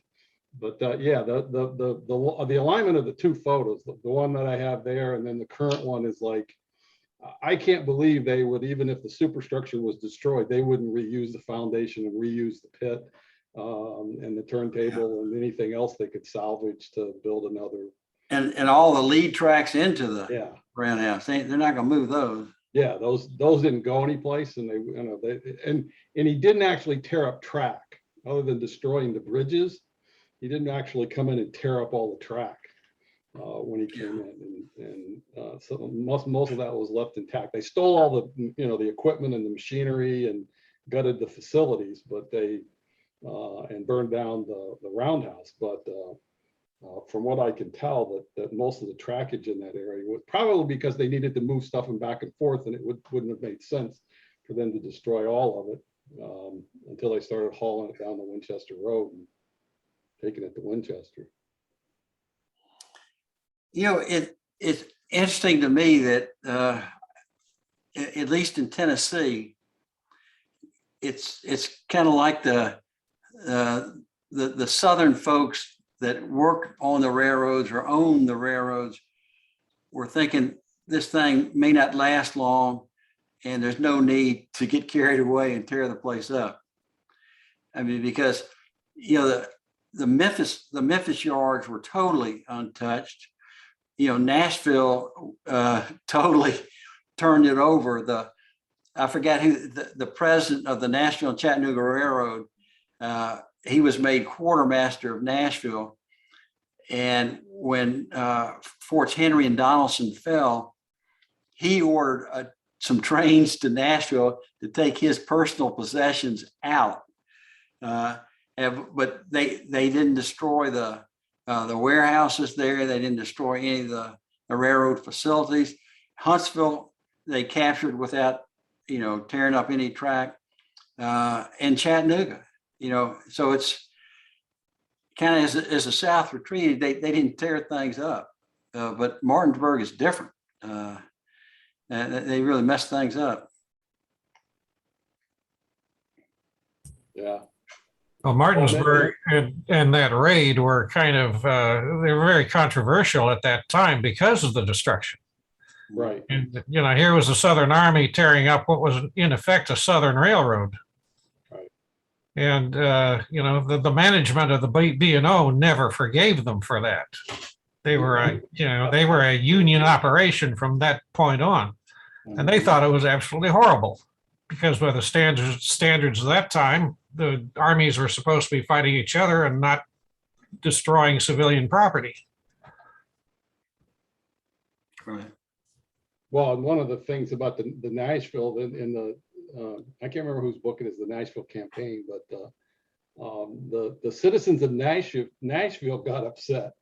But yeah, the alignment of the two photos, the one that I have there and then the current one, is like, I can't believe they would, even if the superstructure was destroyed, they wouldn't reuse the foundation and reuse the pit and the turntable and anything else they could salvage to build another. And all the lead tracks into the roundhouse, they're not gonna move those. Yeah, those didn't go anyplace, and and he didn't actually tear up track other than destroying the bridges. He didn't actually come in and tear up all the track when he came in, and so most of that was left intact. They stole all the equipment and the machinery and gutted the facilities, but they and burned down the roundhouse. But from what I can tell, that most of the trackage in that area was probably because they needed to move stuff back and forth, and it wouldn't have made sense for them to destroy all of it until they started hauling it down the Winchester Road and taking it to Winchester. You know, it's interesting to me that at least in Tennessee, it's kind of like the Southern folks that work on the railroads or own the railroads were thinking this thing may not last long, and there's no need to get carried away and tear the place up. I mean, because, you know, the Memphis yards were totally untouched. You know, Nashville totally turned it over. I forgot who the president of the Nashville and Chattanooga Railroad, he was made quartermaster of Nashville. And when Forts Henry and Donelson fell, he ordered some trains to Nashville to take his personal possessions out. But they didn't destroy the warehouses there. They didn't destroy any of the railroad facilities. Huntsville, they captured without, you know, tearing up any track. And Chattanooga, you know, so it's kind of as the South retreated, they didn't tear things up. But Martinsburg is different. They really messed things up. Yeah. Well, Martinsburg and that raid were kind of, they were very controversial at that time because of the destruction. Right. And, you know, here was the Southern Army tearing up what was in effect a Southern Railroad. Right. And, you know, the management of the B&O never forgave them for that. They were, they were a union operation from that point on. And they thought it was absolutely horrible because by the standards of that time, the armies were supposed to be fighting each other and not destroying civilian property. Right. Well, and one of the things about the Nashville in the I can't remember whose book it is, the Nashville campaign, but the citizens of Nashville got upset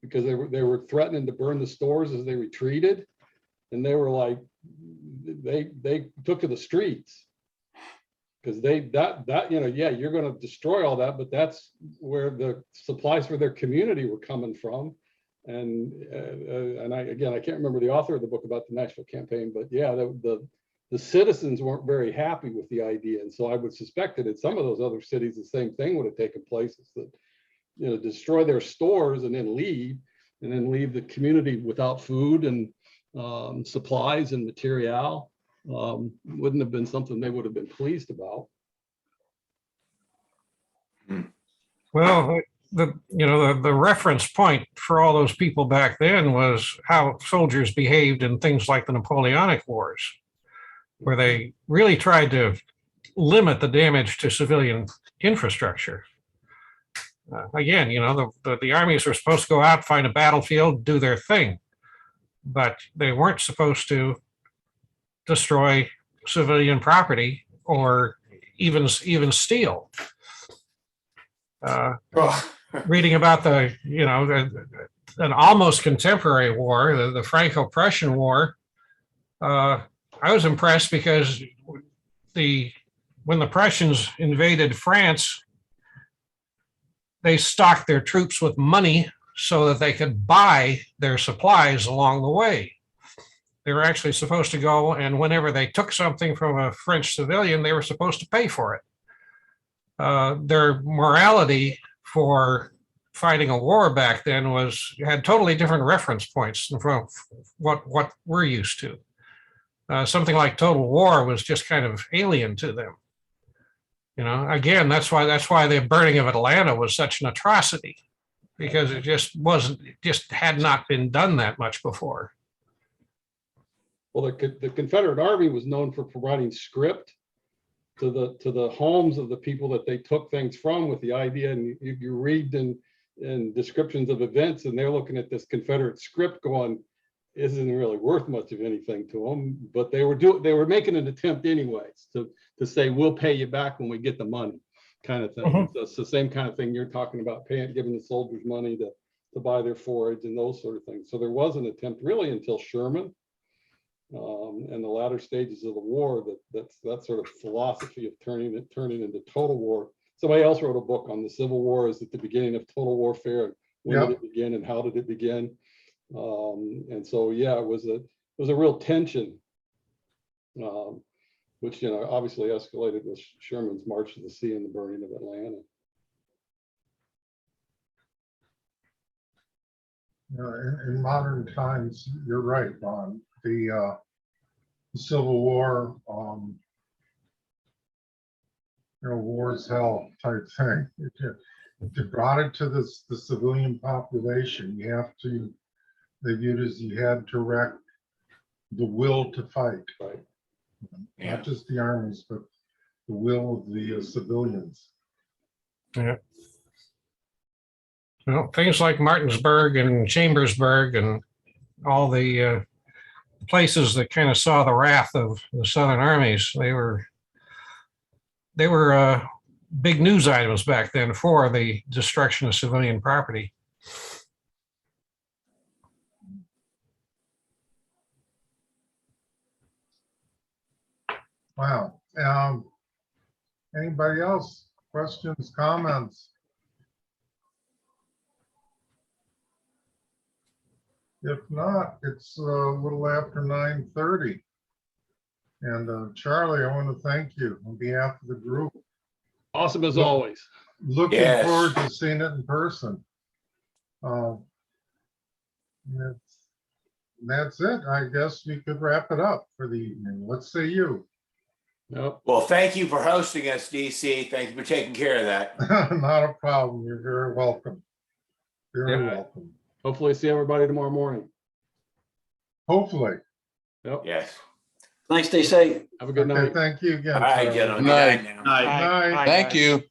because they were threatening to burn the stores as they retreated, and they were like, they took to the streets because you're going to destroy all that, but that's where the supplies for their community were coming from. And I can't remember the author of the book about the Nashville campaign, but yeah, the citizens weren't very happy with the idea. And so I would suspect that in some of those other cities, the same thing would have taken place, is that, you know, destroy their stores and then leave the community without food and supplies and material. Wouldn't have been something they would have been pleased about. Well, the reference point for all those people back then was how soldiers behaved in things like the Napoleonic Wars, where they really tried to limit the damage to civilian infrastructure. Again, you know, the armies were supposed to go out, find a battlefield, do their thing, but they weren't supposed to destroy civilian property or even steal. Reading about an almost contemporary war, the Franco-Prussian War, I was impressed because when the Prussians invaded France, they stocked their troops with money so that they could buy their supplies along the way. They were actually supposed to go, and whenever they took something from a French civilian, they were supposed to pay for it. Their morality for fighting a war back then had totally different reference points from what we're used to. Something like total war was just kind of alien to them. You know, again, that's why the burning of Atlanta was such an atrocity, because it just had not been done that much before. Well, the Confederate Army was known for providing script to the homes of the people that they took things from, with the idea, and you read in descriptions of events, and they're looking at this Confederate script going, isn't really worth much of anything to them, but they were making an attempt anyways to say, we'll pay you back when we get the money, kind of thing. Mhm. So it's the same kind of thing you're talking about, giving the soldiers money to buy their forage and those sort of things. So there was an attempt really until Sherman and the latter stages of the war, that sort of philosophy of turning into total war. Somebody else wrote a book on the Civil War is at the beginning of total warfare. When did it begin and how did it begin? And so, yeah, it was a real tension, which, you know, obviously escalated with Sherman's march to the sea and the burning of Atlanta. In modern times, you're right, Ron. The the Civil War, war's hell type thing. If you brought it to the civilian population, they viewed as you had to wreck the will to fight. Right. Yeah. Not just the armies, but the will of the civilians. Yeah. Well, things like Martinsburg and Chambersburg and all the places that kind of saw the wrath of the Southern armies, they were big news items back then for the destruction of civilian property. Wow. Anybody else? Questions, comments? If not, it's a little after 9:30. And Charlie, I want to thank you on behalf of the group. Awesome as always. Looking Yes. forward to seeing it in person. That's it. I guess we could wrap it up for the evening. What say you? Yep. Well, thank you for hosting us, DC. Thank you for taking care of that. Not a problem. You're very welcome. Very Yeah. welcome. Hopefully see everybody tomorrow morning. Hopefully. Yep. Yes. Thanks, stay safe. Have a good Okay, night. thank you again. All right, Charlie. gentlemen. Good night. Good night now. Night. Night. Thank you.